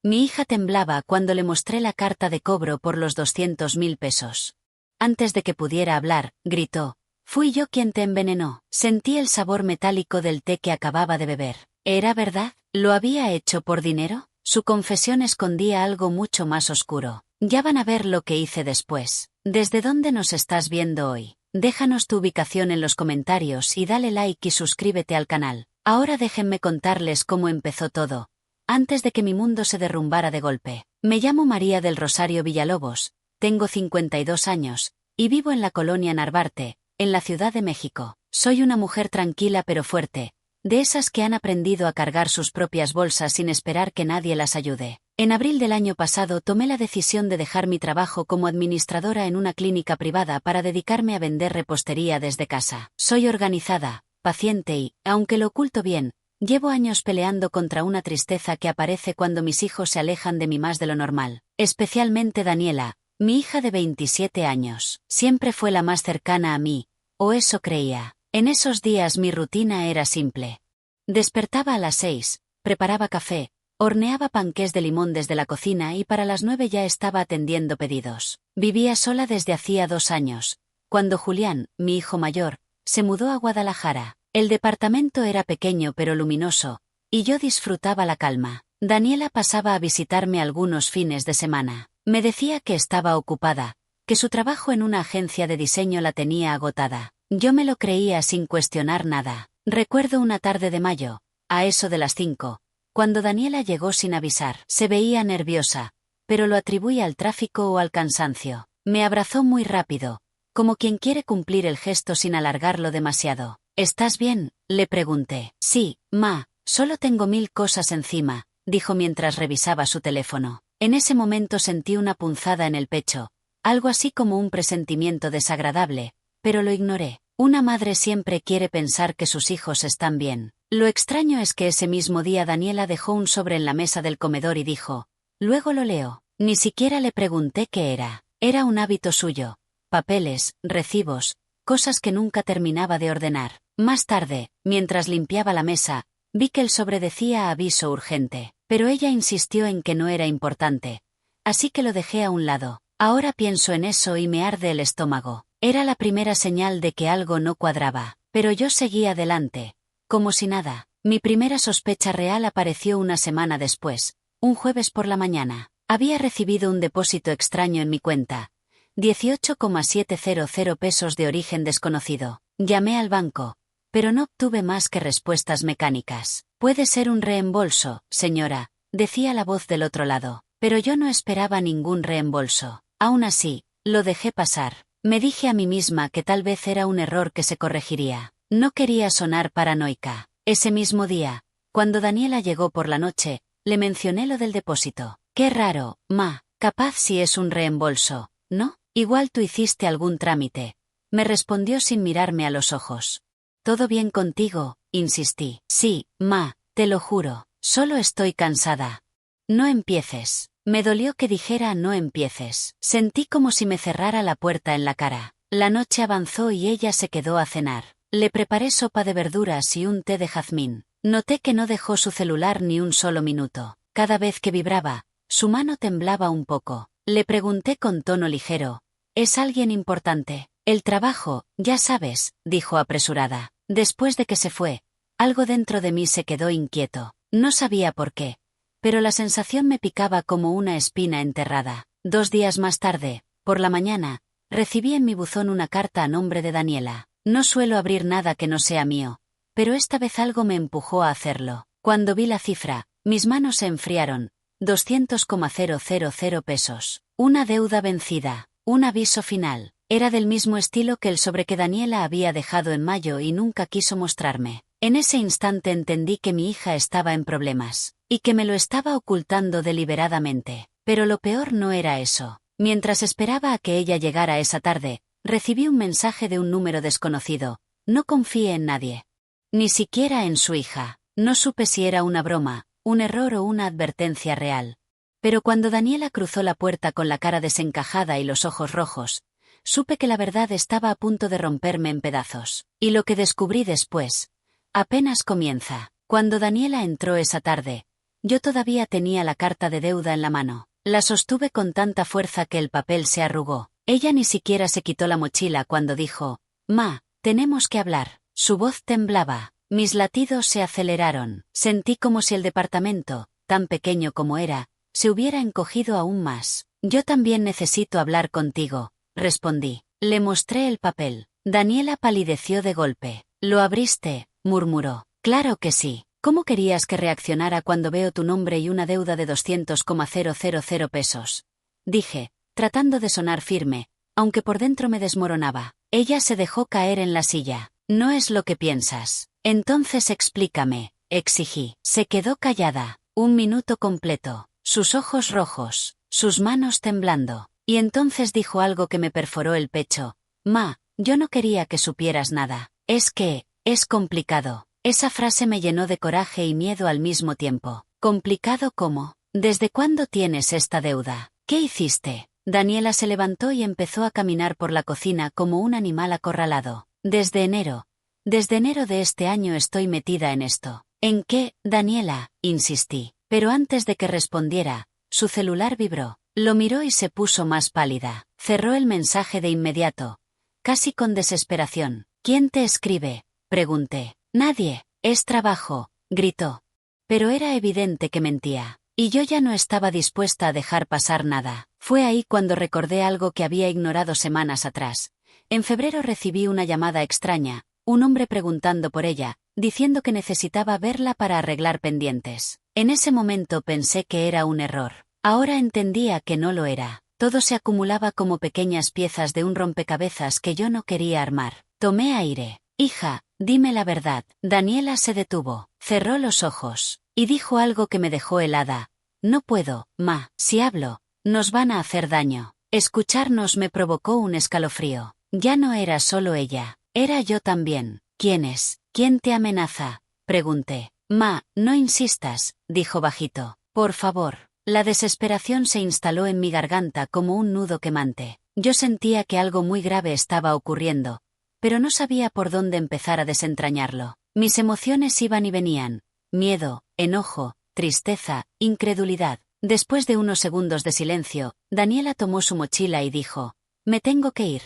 Mi hija temblaba cuando le mostré la carta de cobro por los 200.000 pesos. Antes de que pudiera hablar, gritó: «Fui yo quien te envenenó». Sentí el sabor metálico del té que acababa de beber. ¿Era verdad? ¿Lo había hecho por dinero? Su confesión escondía algo mucho más oscuro. Ya van a ver lo que hice después. ¿Desde dónde nos estás viendo hoy? Déjanos tu ubicación en los comentarios y dale like y suscríbete al canal. Ahora déjenme contarles cómo empezó todo, antes de que mi mundo se derrumbara de golpe. Me llamo María del Rosario Villalobos, tengo 52 años, y vivo en la colonia Narvarte, en la Ciudad de México. Soy una mujer tranquila pero fuerte, de esas que han aprendido a cargar sus propias bolsas sin esperar que nadie las ayude. En abril del año pasado tomé la decisión de dejar mi trabajo como administradora en una clínica privada para dedicarme a vender repostería desde casa. Soy organizada, paciente y, aunque lo oculto bien, llevo años peleando contra una tristeza que aparece cuando mis hijos se alejan de mí más de lo normal. Especialmente Daniela, mi hija de 27 años. Siempre fue la más cercana a mí, o eso creía. En esos días mi rutina era simple. Despertaba a las 6, preparaba café, horneaba panqués de limón desde la cocina y para las 9 ya estaba atendiendo pedidos. Vivía sola desde hacía 2 años, cuando Julián, mi hijo mayor, se mudó a Guadalajara. El departamento era pequeño pero luminoso, y yo disfrutaba la calma. Daniela pasaba a visitarme algunos fines de semana. Me decía que estaba ocupada, que su trabajo en una agencia de diseño la tenía agotada. Yo me lo creía sin cuestionar nada. Recuerdo una tarde de mayo, a eso de las 5, cuando Daniela llegó sin avisar. Se veía nerviosa, pero lo atribuía al tráfico o al cansancio. Me abrazó muy rápido, como quien quiere cumplir el gesto sin alargarlo demasiado. «¿Estás bien?», le pregunté. «Sí, ma, solo tengo 1000 cosas encima», dijo mientras revisaba su teléfono. En ese momento sentí una punzada en el pecho, algo así como un presentimiento desagradable, pero lo ignoré. Una madre siempre quiere pensar que sus hijos están bien. Lo extraño es que ese mismo día Daniela dejó un sobre en la mesa del comedor y dijo: «Luego lo leo». Ni siquiera le pregunté qué era. Era un hábito suyo. Papeles, recibos, cosas que nunca terminaba de ordenar. Más tarde, mientras limpiaba la mesa, vi que el sobre decía aviso urgente, pero ella insistió en que no era importante, así que lo dejé a un lado. Ahora pienso en eso y me arde el estómago. Era la primera señal de que algo no cuadraba, pero yo seguía adelante, como si nada. Mi primera sospecha real apareció una semana después, un jueves por la mañana. Había recibido un depósito extraño en mi cuenta, 18,700 pesos de origen desconocido. Llamé al banco, pero no obtuve más que respuestas mecánicas. «Puede ser un reembolso, señora», decía la voz del otro lado, pero yo no esperaba ningún reembolso. Aún así, lo dejé pasar. Me dije a mí misma que tal vez era un error que se corregiría. No quería sonar paranoica. Ese mismo día, cuando Daniela llegó por la noche, le mencioné lo del depósito. «Qué raro, ma, capaz si es un reembolso, ¿no? Igual tú hiciste algún trámite», me respondió sin mirarme a los ojos. «¿Todo bien contigo?», insistí. «Sí, ma, te lo juro, solo estoy cansada». «No empieces». Me dolió que dijera «no empieces». Sentí como si me cerrara la puerta en la cara. La noche avanzó y ella se quedó a cenar. Le preparé sopa de verduras y un té de jazmín. Noté que no dejó su celular ni un solo minuto. Cada vez que vibraba, su mano temblaba un poco. Le pregunté con tono ligero: «¿Es alguien importante?». «El trabajo, ya sabes», dijo apresurada. Después de que se fue, algo dentro de mí se quedó inquieto. No sabía por qué, pero la sensación me picaba como una espina enterrada. 2 días más tarde, por la mañana, recibí en mi buzón una carta a nombre de Daniela. No suelo abrir nada que no sea mío, pero esta vez algo me empujó a hacerlo. Cuando vi la cifra, mis manos se enfriaron. 200,000 pesos. Una deuda vencida. Un aviso final. Era del mismo estilo que el sobre que Daniela había dejado en mayo y nunca quiso mostrarme. En ese instante entendí que mi hija estaba en problemas, y que me lo estaba ocultando deliberadamente. Pero lo peor no era eso. Mientras esperaba a que ella llegara esa tarde, recibí un mensaje de un número desconocido. No confíe en nadie. Ni siquiera en su hija. No supe si era una broma, un error o una advertencia real. Pero cuando Daniela cruzó la puerta con la cara desencajada y los ojos rojos, supe que la verdad estaba a punto de romperme en pedazos. Y lo que descubrí después, apenas comienza. Cuando Daniela entró esa tarde, Yo todavía tenía la carta de deuda en la mano. La sostuve con tanta fuerza que el papel se arrugó. Ella ni siquiera se quitó la mochila cuando dijo: «Ma, tenemos que hablar». Su voz temblaba. Mis latidos se aceleraron. Sentí como si el departamento, tan pequeño como era, se hubiera encogido aún más. «Yo también necesito hablar contigo», respondí. Le mostré el papel. Daniela palideció de golpe. «¿Lo abriste?», murmuró. «Claro que sí. ¿Cómo querías que reaccionara cuando veo tu nombre y una deuda de 200,000 pesos?» Dije, tratando de sonar firme, aunque por dentro me desmoronaba. Ella se dejó caer en la silla. «No es lo que piensas. Entonces explícame», exigí. Se quedó callada. Un minuto completo. Sus ojos rojos, sus manos temblando. Y entonces dijo algo que me perforó el pecho. «Ma, yo no quería que supieras nada. Es que, es complicado». Esa frase me llenó de coraje y miedo al mismo tiempo. «¿Complicado cómo? ¿Desde cuándo tienes esta deuda? ¿Qué hiciste?» Daniela se levantó y empezó a caminar por la cocina como un animal acorralado. Desde enero de este año estoy metida en esto». «¿En qué, Daniela?», insistí. Pero antes de que respondiera, su celular vibró. Lo miró y se puso más pálida. Cerró el mensaje de inmediato, casi con desesperación. «¿Quién te escribe?», pregunté. «Nadie, es trabajo», gritó. Pero era evidente que mentía. Y yo ya no estaba dispuesta a dejar pasar nada. Fue ahí cuando recordé algo que había ignorado semanas atrás. En febrero recibí una llamada extraña, un hombre preguntando por ella, diciendo que necesitaba verla para arreglar pendientes. En ese momento pensé que era un error. Ahora entendía que no lo era. Todo se acumulaba como pequeñas piezas de un rompecabezas que yo no quería armar. Tomé aire. «Hija, dime la verdad». Daniela se detuvo, cerró los ojos, y dijo algo que me dejó helada. «No puedo, ma, si hablo, nos van a hacer daño». Escucharnos me provocó un escalofrío. Ya no era solo ella, era yo también. «¿Quién es? ¿Quién te amenaza?», pregunté. «Ma, no insistas», dijo bajito. «Por favor». La desesperación se instaló en mi garganta como un nudo quemante. Yo sentía que algo muy grave estaba ocurriendo, pero no sabía por dónde empezar a desentrañarlo. Mis emociones iban y venían: miedo, enojo, tristeza, incredulidad. Después de unos segundos de silencio, Daniela tomó su mochila y dijo: «Me tengo que ir.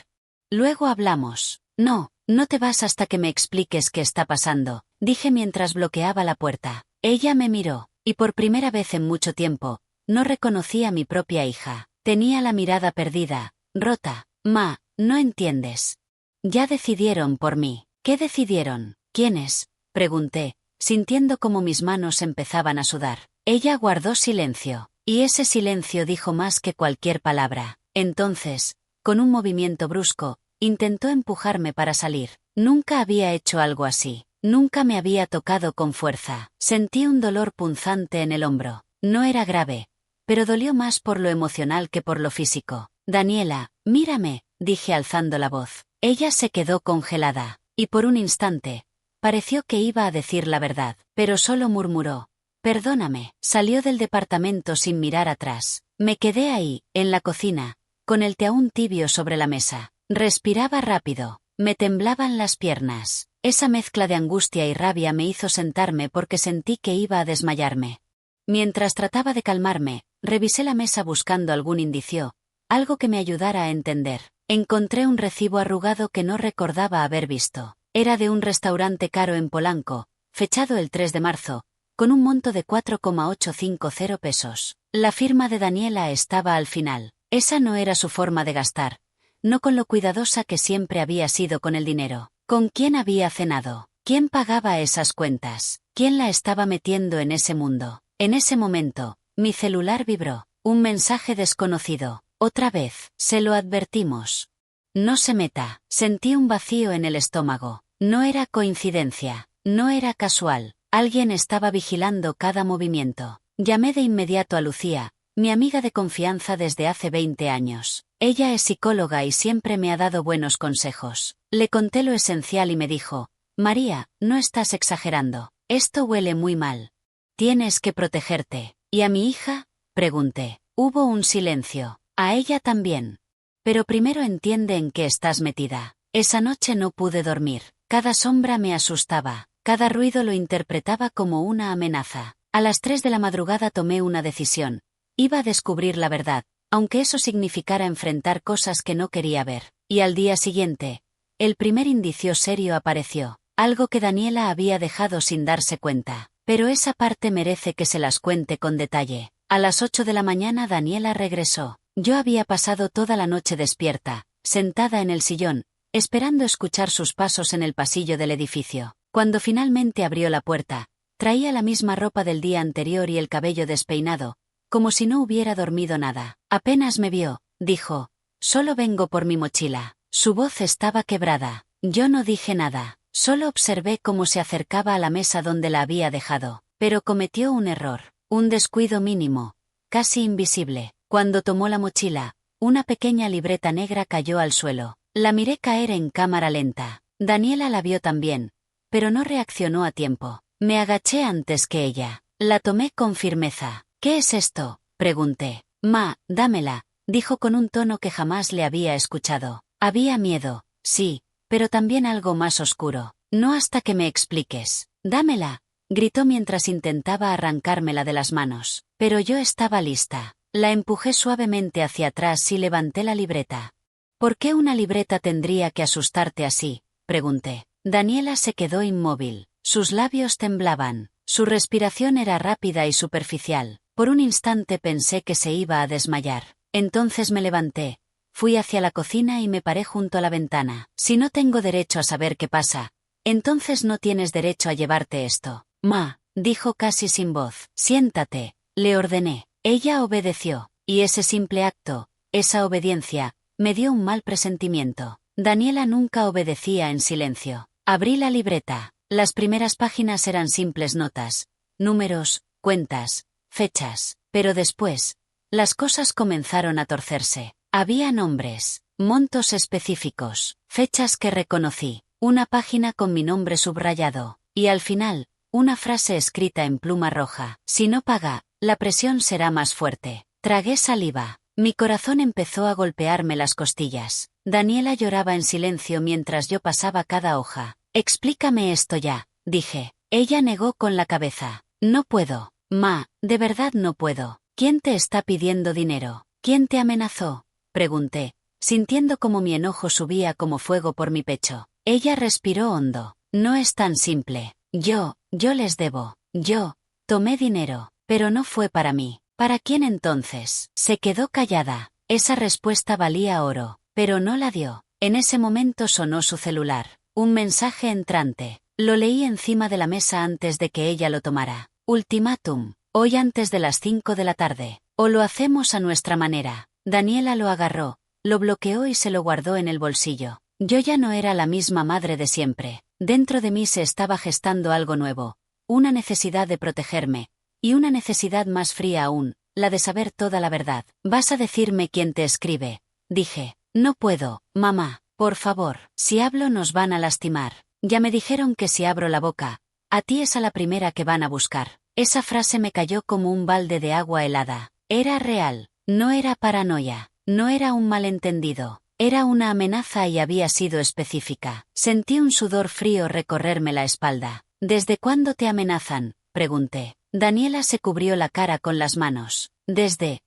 Luego hablamos». «No, no te vas hasta que me expliques qué está pasando», dije mientras bloqueaba la puerta. Ella me miró, y por primera vez en mucho tiempo, no reconocí a mi propia hija. Tenía la mirada perdida, rota. «Ma, no entiendes. Ya decidieron por mí». «¿Qué decidieron? ¿Quiénes?», pregunté, sintiendo como mis manos empezaban a sudar. Ella guardó silencio, y ese silencio dijo más que cualquier palabra. Entonces, con un movimiento brusco, intentó empujarme para salir. Nunca había hecho algo así. Nunca me había tocado con fuerza. Sentí un dolor punzante en el hombro. No era grave, pero dolió más por lo emocional que por lo físico. «Daniela, mírame», dije alzando la voz. Ella se quedó congelada, y por un instante, pareció que iba a decir la verdad, pero solo murmuró: «Perdóname». Salió del departamento sin mirar atrás. Me quedé ahí, en la cocina, con el té aún tibio sobre la mesa. Respiraba rápido. Me temblaban las piernas. Esa mezcla de angustia y rabia me hizo sentarme porque sentí que iba a desmayarme. Mientras trataba de calmarme, revisé la mesa buscando algún indicio, algo que me ayudara a entender. Encontré un recibo arrugado que no recordaba haber visto. Era de un restaurante caro en Polanco, fechado el 3 de marzo, con un monto de 4,850 pesos. La firma de Daniela estaba al final. Esa no era su forma de gastar, no con lo cuidadosa que siempre había sido con el dinero. ¿Con quién había cenado? ¿Quién pagaba esas cuentas? ¿Quién la estaba metiendo en ese mundo? En ese momento, mi celular vibró. Un mensaje desconocido. «Otra vez, se lo advertimos. No se meta». Sentí un vacío en el estómago. No era coincidencia. No era casual. Alguien estaba vigilando cada movimiento. Llamé de inmediato a Lucía, mi amiga de confianza desde hace 20 años. Ella es psicóloga y siempre me ha dado buenos consejos. Le conté lo esencial y me dijo: «María, no estás exagerando. Esto huele muy mal. Tienes que protegerte». «¿Y a mi hija?», pregunté. Hubo un silencio. «A ella también. Pero primero entiende en qué estás metida». Esa noche no pude dormir. Cada sombra me asustaba. Cada ruido lo interpretaba como una amenaza. A las 3 de la madrugada tomé una decisión. Iba a descubrir la verdad, aunque eso significara enfrentar cosas que no quería ver. Y al día siguiente, el primer indicio serio apareció, algo que Daniela había dejado sin darse cuenta. Pero esa parte merece que se las cuente con detalle. A las 8 de la mañana Daniela regresó. Yo había pasado toda la noche despierta, sentada en el sillón, esperando escuchar sus pasos en el pasillo del edificio. Cuando finalmente abrió la puerta, traía la misma ropa del día anterior y el cabello despeinado, como si no hubiera dormido nada. Apenas me vio, dijo, «Solo vengo por mi mochila». Su voz estaba quebrada. Yo no dije nada, solo observé cómo se acercaba a la mesa donde la había dejado, pero cometió un error, un descuido mínimo, casi invisible. Cuando tomó la mochila, una pequeña libreta negra cayó al suelo. La miré caer en cámara lenta. Daniela la vio también, pero no reaccionó a tiempo. Me agaché antes que ella. La tomé con firmeza. «¿Qué es esto?», pregunté. «Ma, dámela», dijo con un tono que jamás le había escuchado. Había miedo, sí, pero también algo más oscuro. «No hasta que me expliques». «Dámela», gritó mientras intentaba arrancármela de las manos. Pero yo estaba lista. La empujé suavemente hacia atrás y levanté la libreta. «¿Por qué una libreta tendría que asustarte así?», pregunté. Daniela se quedó inmóvil. Sus labios temblaban. Su respiración era rápida y superficial. Por un instante pensé que se iba a desmayar. Entonces me levanté. Fui hacia la cocina y me paré junto a la ventana. «Si no tengo derecho a saber qué pasa, entonces no tienes derecho a llevarte esto». «Ma», dijo casi sin voz. «Siéntate», le ordené. Ella obedeció, y ese simple acto, esa obediencia, me dio un mal presentimiento. Daniela nunca obedecía en silencio. Abrí la libreta. Las primeras páginas eran simples notas, números, cuentas, fechas. Pero después, las cosas comenzaron a torcerse. Había nombres, montos específicos, fechas que reconocí, una página con mi nombre subrayado, y al final, una frase escrita en pluma roja. «Si no paga, la presión será más fuerte». Tragué saliva. Mi corazón empezó a golpearme las costillas. Daniela lloraba en silencio mientras yo pasaba cada hoja. «Explícame esto ya», dije. Ella negó con la cabeza. «No puedo. Ma, de verdad no puedo». «¿Quién te está pidiendo dinero? ¿Quién te amenazó?», pregunté, sintiendo como mi enojo subía como fuego por mi pecho. Ella respiró hondo. «No es tan simple. Yo les debo. Yo tomé dinero, pero no fue para mí». «¿Para quién entonces?». Se quedó callada. Esa respuesta valía oro, pero no la dio. En ese momento sonó su celular. Un mensaje entrante. Lo leí encima de la mesa antes de que ella lo tomara. «Ultimátum. Hoy antes de las 5 de la tarde. O lo hacemos a nuestra manera». Daniela lo agarró, lo bloqueó y se lo guardó en el bolsillo. Yo ya no era la misma madre de siempre. Dentro de mí se estaba gestando algo nuevo. Una necesidad de protegerme. Y una necesidad más fría aún, la de saber toda la verdad. «Vas a decirme quién te escribe», dije. «No puedo, mamá, por favor. Si hablo nos van a lastimar. Ya me dijeron que si abro la boca, a ti es a la primera que van a buscar». Esa frase me cayó como un balde de agua helada. Era real, no era paranoia, no era un malentendido. Era una amenaza y había sido específica. Sentí un sudor frío recorrerme la espalda. «¿Desde cuándo te amenazan?», pregunté. Daniela se cubrió la cara con las manos. Desde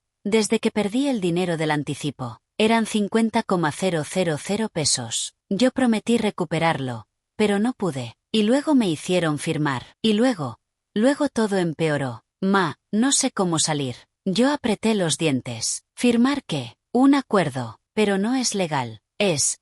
que perdí el dinero del anticipo. Eran 50,000 pesos. Yo prometí recuperarlo, pero no pude. Y luego me hicieron firmar. Y luego todo empeoró. «Ma, no sé cómo salir». Yo apreté los dientes. «¿Firmar qué?». «Un acuerdo, pero no es legal. Es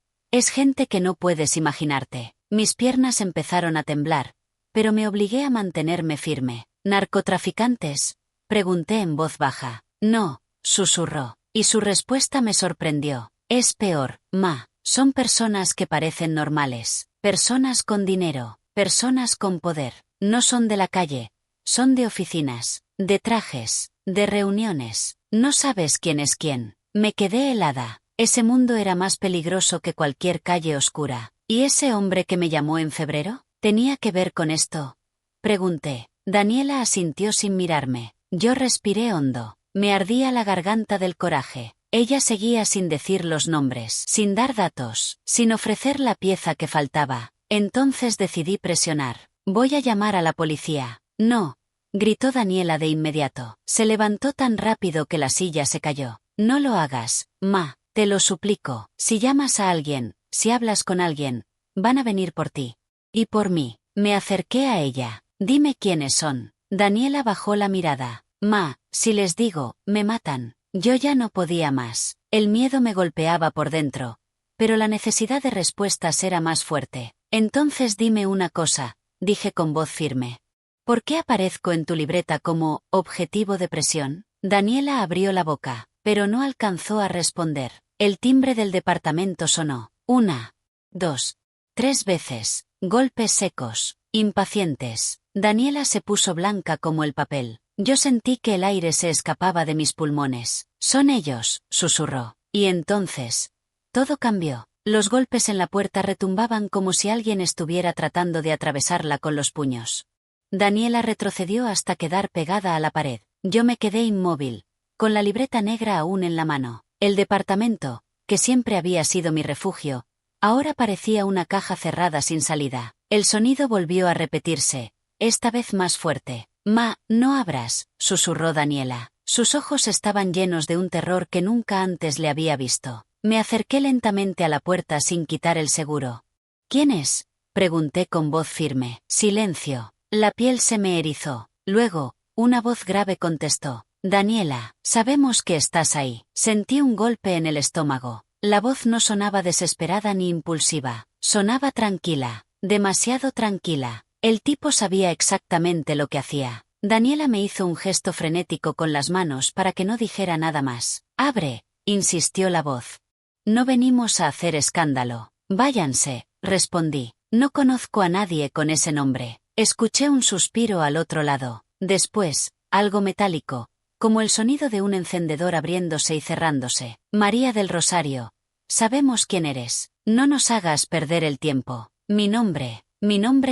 gente que no puedes imaginarte». Mis piernas empezaron a temblar, pero me obligué a mantenerme firme. «¿Narcotraficantes?», pregunté en voz baja. «No», susurró, y su respuesta me sorprendió. «Es peor, ma. Son personas que parecen normales. Personas con dinero. Personas con poder. No son de la calle. Son de oficinas. De trajes. De reuniones. No sabes quién es quién». Me quedé helada. Ese mundo era más peligroso que cualquier calle oscura. ¿Y ese hombre que me llamó en febrero? ¿Tenía que ver con esto?, pregunté. Daniela asintió sin mirarme. Yo respiré hondo. Me ardía la garganta del coraje. Ella seguía sin decir los nombres, sin dar datos, sin ofrecer la pieza que faltaba. Entonces decidí presionar. «Voy a llamar a la policía». «No», gritó Daniela de inmediato. Se levantó tan rápido que la silla se cayó. No lo hagas, ma, te lo suplico. Si llamas a alguien, si hablas con alguien, van a venir por ti. Y por mí. Me acerqué a ella. Dime quiénes son. Daniela bajó la mirada. Ma, si les digo, me matan. Yo ya no podía más. El miedo me golpeaba por dentro. Pero la necesidad de respuestas era más fuerte. Entonces dime una cosa, dije con voz firme. ¿Por qué aparezco en tu libreta como objetivo de presión? Daniela abrió la boca, pero no alcanzó a responder. El timbre del departamento sonó. 1, 2, 3 veces. Golpes secos, impacientes. Daniela se puso blanca como el papel. Yo sentí que el aire se escapaba de mis pulmones. Son ellos, susurró. Y entonces, todo cambió. Los golpes en la puerta retumbaban como si alguien estuviera tratando de atravesarla con los puños. Daniela retrocedió hasta quedar pegada a la pared. Yo me quedé inmóvil, con la libreta negra aún en la mano. El departamento, que siempre había sido mi refugio, ahora parecía una caja cerrada sin salida. El sonido volvió a repetirse, esta vez más fuerte. Ma, no abras, susurró Daniela. Sus ojos estaban llenos de un terror que nunca antes le había visto. Me acerqué lentamente a la puerta sin quitar el seguro. ¿Quién es? Pregunté con voz firme. Silencio. La piel se me erizó. Luego, una voz grave contestó. Daniela, sabemos que estás ahí. Sentí un golpe en el estómago. La voz no sonaba desesperada ni impulsiva. Sonaba tranquila. Demasiado tranquila. El tipo sabía exactamente lo que hacía. Daniela me hizo un gesto frenético con las manos para que no dijera nada más. Abre, insistió la voz. No venimos a hacer escándalo. Váyanse, respondí. No conozco a nadie con ese nombre. Escuché un suspiro al otro lado. Después, algo metálico, como el sonido de un encendedor abriéndose y cerrándose. María del Rosario. Sabemos quién eres. No nos hagas perder el tiempo. Mi nombre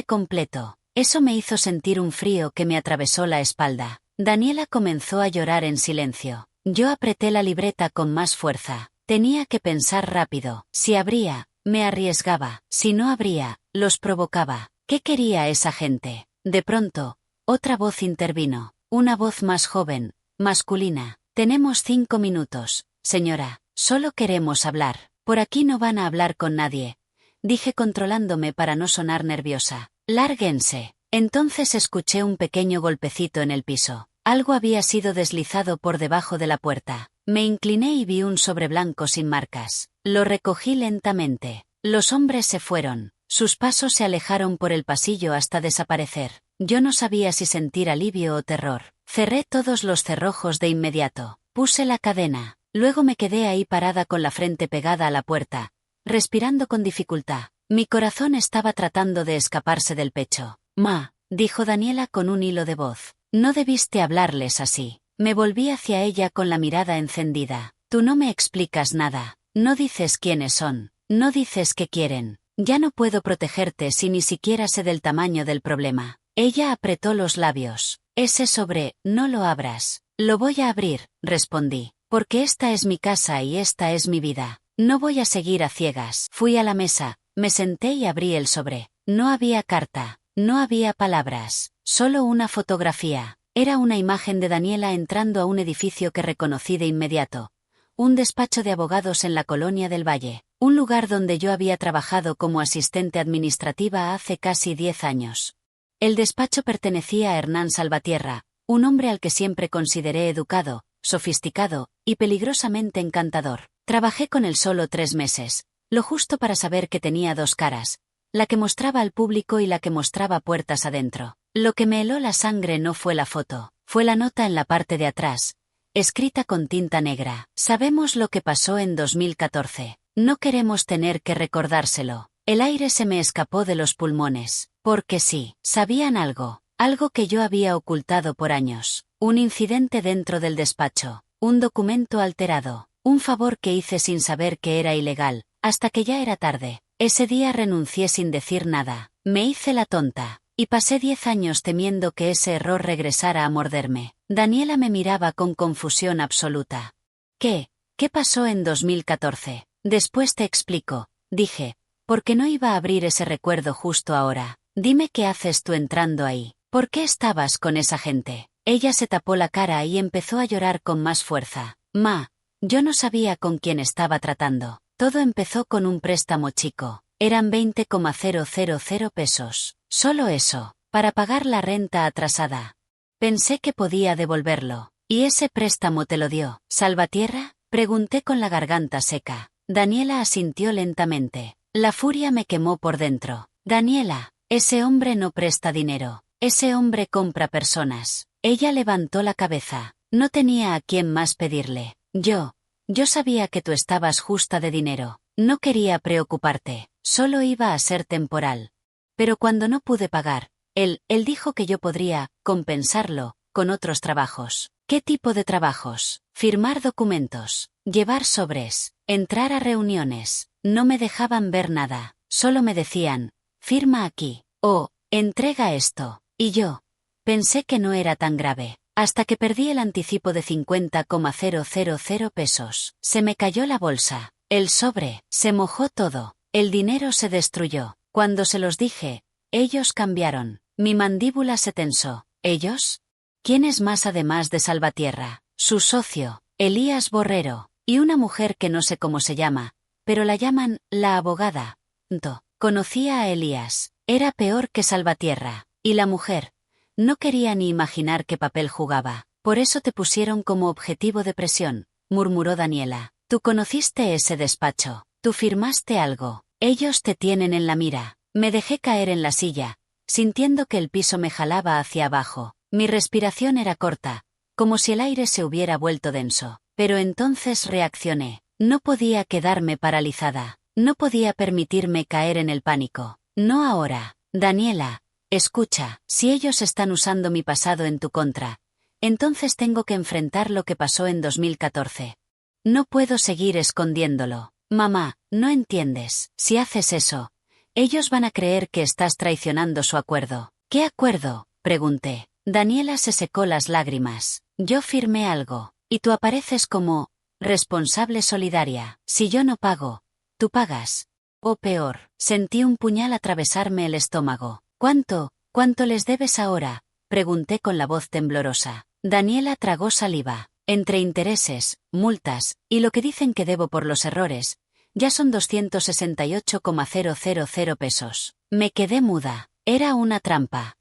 completo. Eso me hizo sentir un frío que me atravesó la espalda. Daniela comenzó a llorar en silencio. Yo apreté la libreta con más fuerza. Tenía que pensar rápido. Si abría, me arriesgaba. Si no abría, los provocaba. ¿Qué quería esa gente? De pronto, otra voz intervino. Una voz más joven, masculina. Tenemos 5 minutos, señora. Solo queremos hablar. Por aquí no van a hablar con nadie. Dije controlándome para no sonar nerviosa. Lárguense. Entonces escuché un pequeño golpecito en el piso. Algo había sido deslizado por debajo de la puerta. Me incliné y vi un sobre blanco sin marcas. Lo recogí lentamente. Los hombres se fueron. Sus pasos se alejaron por el pasillo hasta desaparecer. Yo no sabía si sentir alivio o terror. Cerré todos los cerrojos de inmediato. Puse la cadena. Luego me quedé ahí parada con la frente pegada a la puerta, respirando con dificultad. Mi corazón estaba tratando de escaparse del pecho. Ma, dijo Daniela con un hilo de voz. No debiste hablarles así. Me volví hacia ella con la mirada encendida. Tú no me explicas nada. No dices quiénes son. No dices qué quieren. Ya no puedo protegerte si ni siquiera sé del tamaño del problema. Ella apretó los labios. Ese sobre, no lo abras. Lo voy a abrir, respondí. Porque esta es mi casa y esta es mi vida. No voy a seguir a ciegas. Fui a la mesa, me senté y abrí el sobre. No había carta, no había palabras, solo una fotografía. Era una imagen de Daniela entrando a un edificio que reconocí de inmediato. Un despacho de abogados en la Colonia del Valle, un lugar donde yo había trabajado como asistente administrativa hace casi 10 años. El despacho pertenecía a Hernán Salvatierra, un hombre al que siempre consideré educado, sofisticado y peligrosamente encantador. Trabajé con él solo 3 meses, lo justo para saber que tenía 2 caras, la que mostraba al público y la que mostraba puertas adentro. Lo que me heló la sangre no fue la foto, fue la nota en la parte de atrás, escrita con tinta negra. Sabemos lo que pasó en 2014. No queremos tener que recordárselo. El aire se me escapó de los pulmones, porque sí, sabían algo, algo que yo había ocultado por años. Un incidente dentro del despacho, un documento alterado, un favor que hice sin saber que era ilegal, hasta que ya era tarde. Ese día renuncié sin decir nada, me hice la tonta, y pasé 10 años temiendo que ese error regresara a morderme. Daniela me miraba con confusión absoluta. ¿Qué? ¿Qué pasó en 2014? Después te explico, dije, porque no iba a abrir ese recuerdo justo ahora. Dime qué haces tú entrando ahí. ¿Por qué estabas con esa gente? Ella se tapó la cara y empezó a llorar con más fuerza. Ma, yo no sabía con quién estaba tratando. Todo empezó con un préstamo chico. Eran 20,000 pesos. Solo eso, para pagar la renta atrasada. Pensé que podía devolverlo. ¿Y ese préstamo te lo dio Salvatierra? Pregunté con la garganta seca. Daniela asintió lentamente. La furia me quemó por dentro. Daniela, ese hombre no presta dinero. Ese hombre compra personas. Ella levantó la cabeza. No tenía a quién más pedirle. Yo sabía que tú estabas justa de dinero. No quería preocuparte. Solo iba a ser temporal. Pero cuando no pude pagar, él dijo que yo podría compensarlo con otros trabajos. ¿Qué tipo de trabajos? Firmar documentos, llevar sobres, entrar a reuniones. No me dejaban ver nada. Solo me decían, firma aquí, o entrega esto. Y yo pensé que no era tan grave, hasta que perdí el anticipo de 50,000 pesos. Se me cayó la bolsa, el sobre, se mojó todo, el dinero se destruyó. Cuando se los dije, ellos cambiaron. Mi mandíbula se tensó. ¿Ellos? ¿Quién es más además de Salvatierra? Su socio, Elías Borrero, y una mujer que no sé cómo se llama, pero la llaman la abogada. Conocía a Elías, era peor que Salvatierra. Y la mujer, no quería ni imaginar qué papel jugaba. Por eso te pusieron como objetivo de presión, murmuró Daniela. Tú conociste ese despacho, tú firmaste algo, ellos te tienen en la mira. Me dejé caer en la silla, sintiendo que el piso me jalaba hacia abajo. Mi respiración era corta, como si el aire se hubiera vuelto denso. Pero entonces reaccioné. No podía quedarme paralizada. No podía permitirme caer en el pánico. No ahora. Daniela, escucha, si ellos están usando mi pasado en tu contra, entonces tengo que enfrentar lo que pasó en 2014. No puedo seguir escondiéndolo. Mamá, no entiendes. Si haces eso, ellos van a creer que estás traicionando su acuerdo. ¿Qué acuerdo? Pregunté. Daniela se secó las lágrimas. Yo firmé algo, y tú apareces como responsable solidaria. Si yo no pago, tú pagas. O peor, sentí un puñal atravesarme el estómago. ¿Cuánto les debes ahora? Pregunté con la voz temblorosa. Daniela tragó saliva. Entre intereses, multas, y lo que dicen que debo por los errores, ya son 268,000 pesos. Me quedé muda. Era una trampa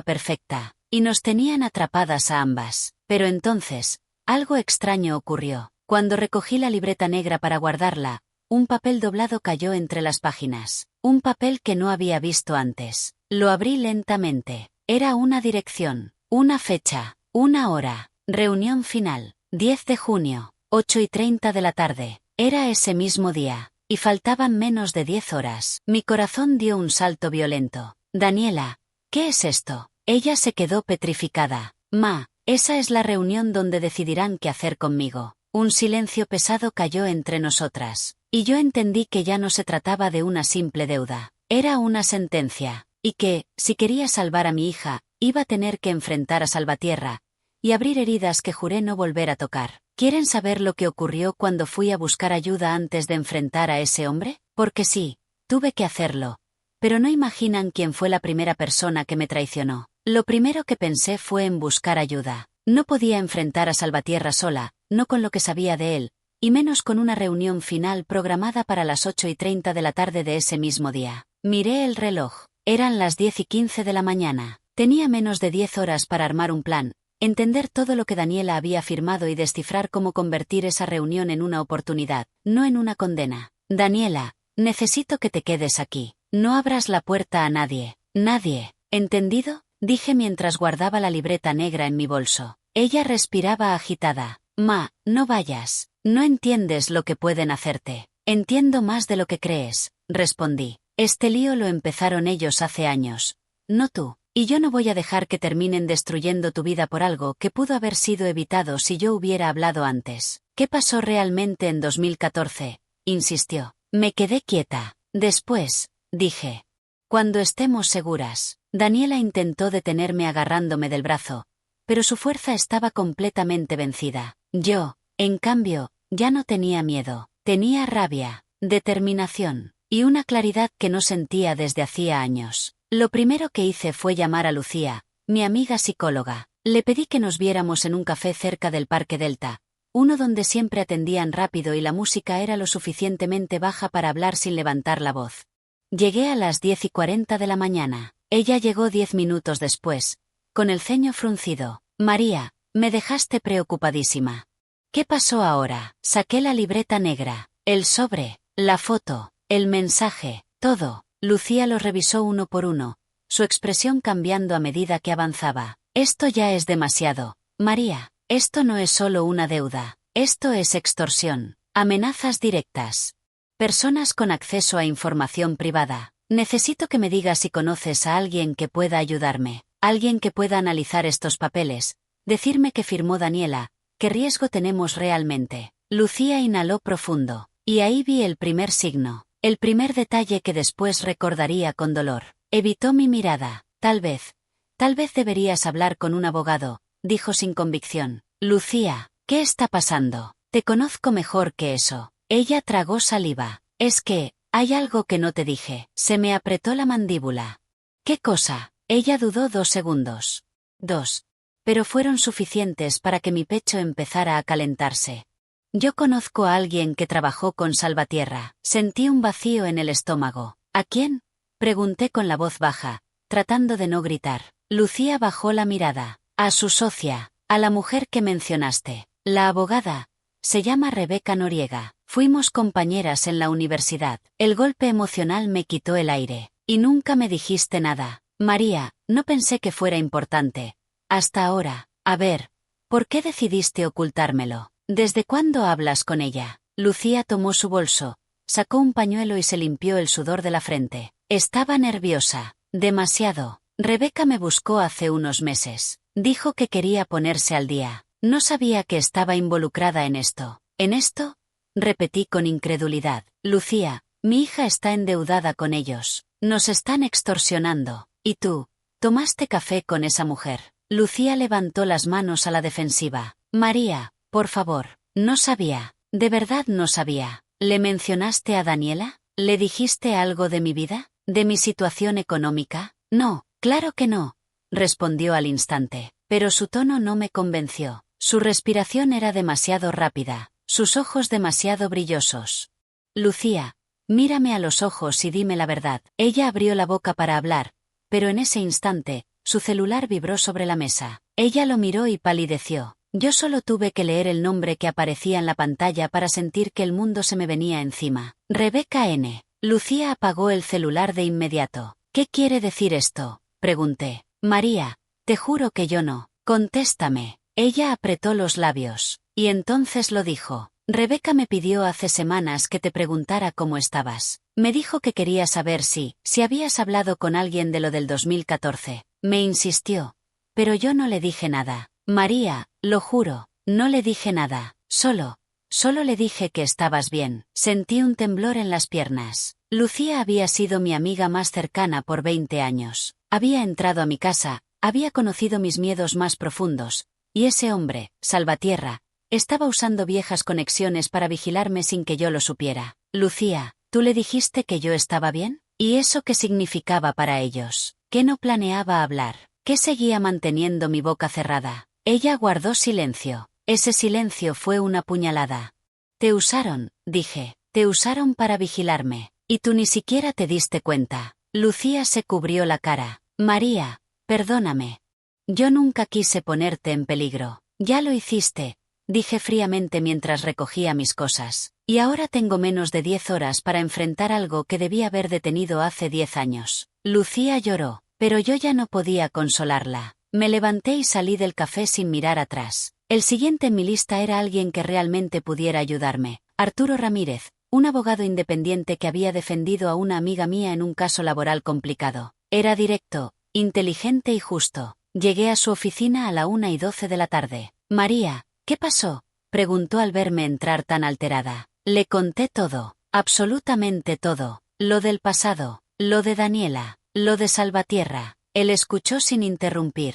perfecta. Y nos tenían atrapadas a ambas. Pero entonces, algo extraño ocurrió. Cuando recogí la libreta negra para guardarla, un papel doblado cayó entre las páginas. Un papel que no había visto antes. Lo abrí lentamente. Era una dirección, una fecha, una hora. Reunión final. 10 de junio, 8:30 de la tarde. Era ese mismo día, y faltaban menos de 10 horas. Mi corazón dio un salto violento. Daniela, ¿qué es esto? Ella se quedó petrificada. Ma, esa es la reunión donde decidirán qué hacer conmigo. Un silencio pesado cayó entre nosotras, y yo entendí que ya no se trataba de una simple deuda. Era una sentencia, y que, si quería salvar a mi hija, iba a tener que enfrentar a Salvatierra, y abrir heridas que juré no volver a tocar. ¿Quieren saber lo que ocurrió cuando fui a buscar ayuda antes de enfrentar a ese hombre? Porque sí, tuve que hacerlo. Pero no imaginan quién fue la primera persona que me traicionó. Lo primero que pensé fue en buscar ayuda. No podía enfrentar a Salvatierra sola, no con lo que sabía de él, y menos con una reunión final programada para las 8:30 de la tarde de ese mismo día. Miré el reloj. Eran las 10:15 de la mañana. Tenía menos de 10 horas para armar un plan, entender todo lo que Daniela había firmado y descifrar cómo convertir esa reunión en una oportunidad, no en una condena. Daniela, necesito que te quedes aquí. No abras la puerta a nadie. Nadie. ¿Entendido? Dije mientras guardaba la libreta negra en mi bolso. Ella respiraba agitada. Ma, no vayas. No entiendes lo que pueden hacerte. Entiendo más de lo que crees, respondí. Este lío lo empezaron ellos hace años. No tú. Y yo no voy a dejar que terminen destruyendo tu vida por algo que pudo haber sido evitado si yo hubiera hablado antes. ¿Qué pasó realmente en 2014? Insistió. Me quedé quieta. Después, dije. Cuando estemos seguras. Daniela intentó detenerme agarrándome del brazo, pero su fuerza estaba completamente vencida. Yo, en cambio, ya no tenía miedo. Tenía rabia, determinación, y una claridad que no sentía desde hacía años. Lo primero que hice fue llamar a Lucía, mi amiga psicóloga. Le pedí que nos viéramos en un café cerca del Parque Delta, uno donde siempre atendían rápido y la música era lo suficientemente baja para hablar sin levantar la voz. Llegué a las 10:40 de la mañana. Ella llegó 10 minutos después, con el ceño fruncido. María, me dejaste preocupadísima. ¿Qué pasó ahora? Saqué la libreta negra, el sobre, la foto, el mensaje, todo. Lucía los revisó uno por uno, su expresión cambiando a medida que avanzaba. Esto ya es demasiado, María. Esto no es solo una deuda, esto es extorsión, amenazas directas. Personas con acceso a información privada. Necesito que me digas si conoces a alguien que pueda ayudarme, alguien que pueda analizar estos papeles, decirme que firmó Daniela, qué riesgo tenemos realmente. Lucía inhaló profundo, y ahí vi el primer signo, el primer detalle que después recordaría con dolor. Evitó mi mirada. Tal vez deberías hablar con un abogado, dijo sin convicción. Lucía, ¿qué está pasando? Te conozco mejor que eso. Ella tragó saliva. Es que, hay algo que no te dije. Se me apretó la mandíbula. ¿Qué cosa? Ella dudó 2 segundos. 2. Pero fueron suficientes para que mi pecho empezara a calentarse. Yo conozco a alguien que trabajó con Salvatierra. Sentí un vacío en el estómago. ¿A quién? Pregunté con la voz baja, tratando de no gritar. Lucía bajó la mirada. A su socia, a la mujer que mencionaste. La abogada. Se llama Rebeca Noriega. Fuimos compañeras en la universidad. El golpe emocional me quitó el aire. Y nunca me dijiste nada. María, no pensé que fuera importante. Hasta ahora. A ver, ¿por qué decidiste ocultármelo? ¿Desde cuándo hablas con ella? Lucía tomó su bolso, sacó un pañuelo y se limpió el sudor de la frente. Estaba nerviosa. Demasiado. Rebeca me buscó hace unos meses. Dijo que quería ponerse al día. No sabía que estaba involucrada en esto. ¿En esto? Repetí con incredulidad. Lucía, mi hija está endeudada con ellos. Nos están extorsionando. ¿Y tú? ¿Tomaste café con esa mujer? Lucía levantó las manos a la defensiva. María, por favor. No sabía. De verdad no sabía. ¿Le mencionaste a Daniela? ¿Le dijiste algo de mi vida? ¿De mi situación económica? No, claro que no. Respondió al instante. Pero su tono no me convenció. Su respiración era demasiado rápida. Sus ojos demasiado brillosos. Lucía, mírame a los ojos y dime la verdad. Ella abrió la boca para hablar, pero en ese instante, su celular vibró sobre la mesa. Ella lo miró y palideció. Yo solo tuve que leer el nombre que aparecía en la pantalla para sentir que el mundo se me venía encima. Rebeca N. Lucía apagó el celular de inmediato. ¿Qué quiere decir esto? Pregunté. María, te juro que yo no. Contéstame. Ella apretó los labios. Y entonces lo dijo. Rebeca me pidió hace semanas que te preguntara cómo estabas. Me dijo que quería saber si habías hablado con alguien de lo del 2014. Me insistió. Pero yo no le dije nada. María, lo juro, no le dije nada. Solo le dije que estabas bien. Sentí un temblor en las piernas. Lucía había sido mi amiga más cercana por 20 años. Había entrado a mi casa, había conocido mis miedos más profundos. Y ese hombre, Salvatierra, estaba usando viejas conexiones para vigilarme sin que yo lo supiera. Lucía, ¿tú le dijiste que yo estaba bien? ¿Y eso qué significaba para ellos? ¿Que no planeaba hablar? ¿Que seguía manteniendo mi boca cerrada? Ella guardó silencio. Ese silencio fue una puñalada. Te usaron, dije. Te usaron para vigilarme. Y tú ni siquiera te diste cuenta. Lucía se cubrió la cara. María, perdóname. Yo nunca quise ponerte en peligro. Ya lo hiciste, dije fríamente mientras recogía mis cosas. Y ahora tengo menos de 10 horas para enfrentar algo que debía haber detenido hace 10 años. Lucía lloró, pero yo ya no podía consolarla. Me levanté y salí del café sin mirar atrás. El siguiente en mi lista era alguien que realmente pudiera ayudarme. Arturo Ramírez, un abogado independiente que había defendido a una amiga mía en un caso laboral complicado. Era directo, inteligente y justo. Llegué a su oficina a la 1:12 de la tarde. María, ¿qué pasó? Preguntó al verme entrar tan alterada. Le conté todo, absolutamente todo. Lo del pasado, lo de Daniela, lo de Salvatierra. Él escuchó sin interrumpir.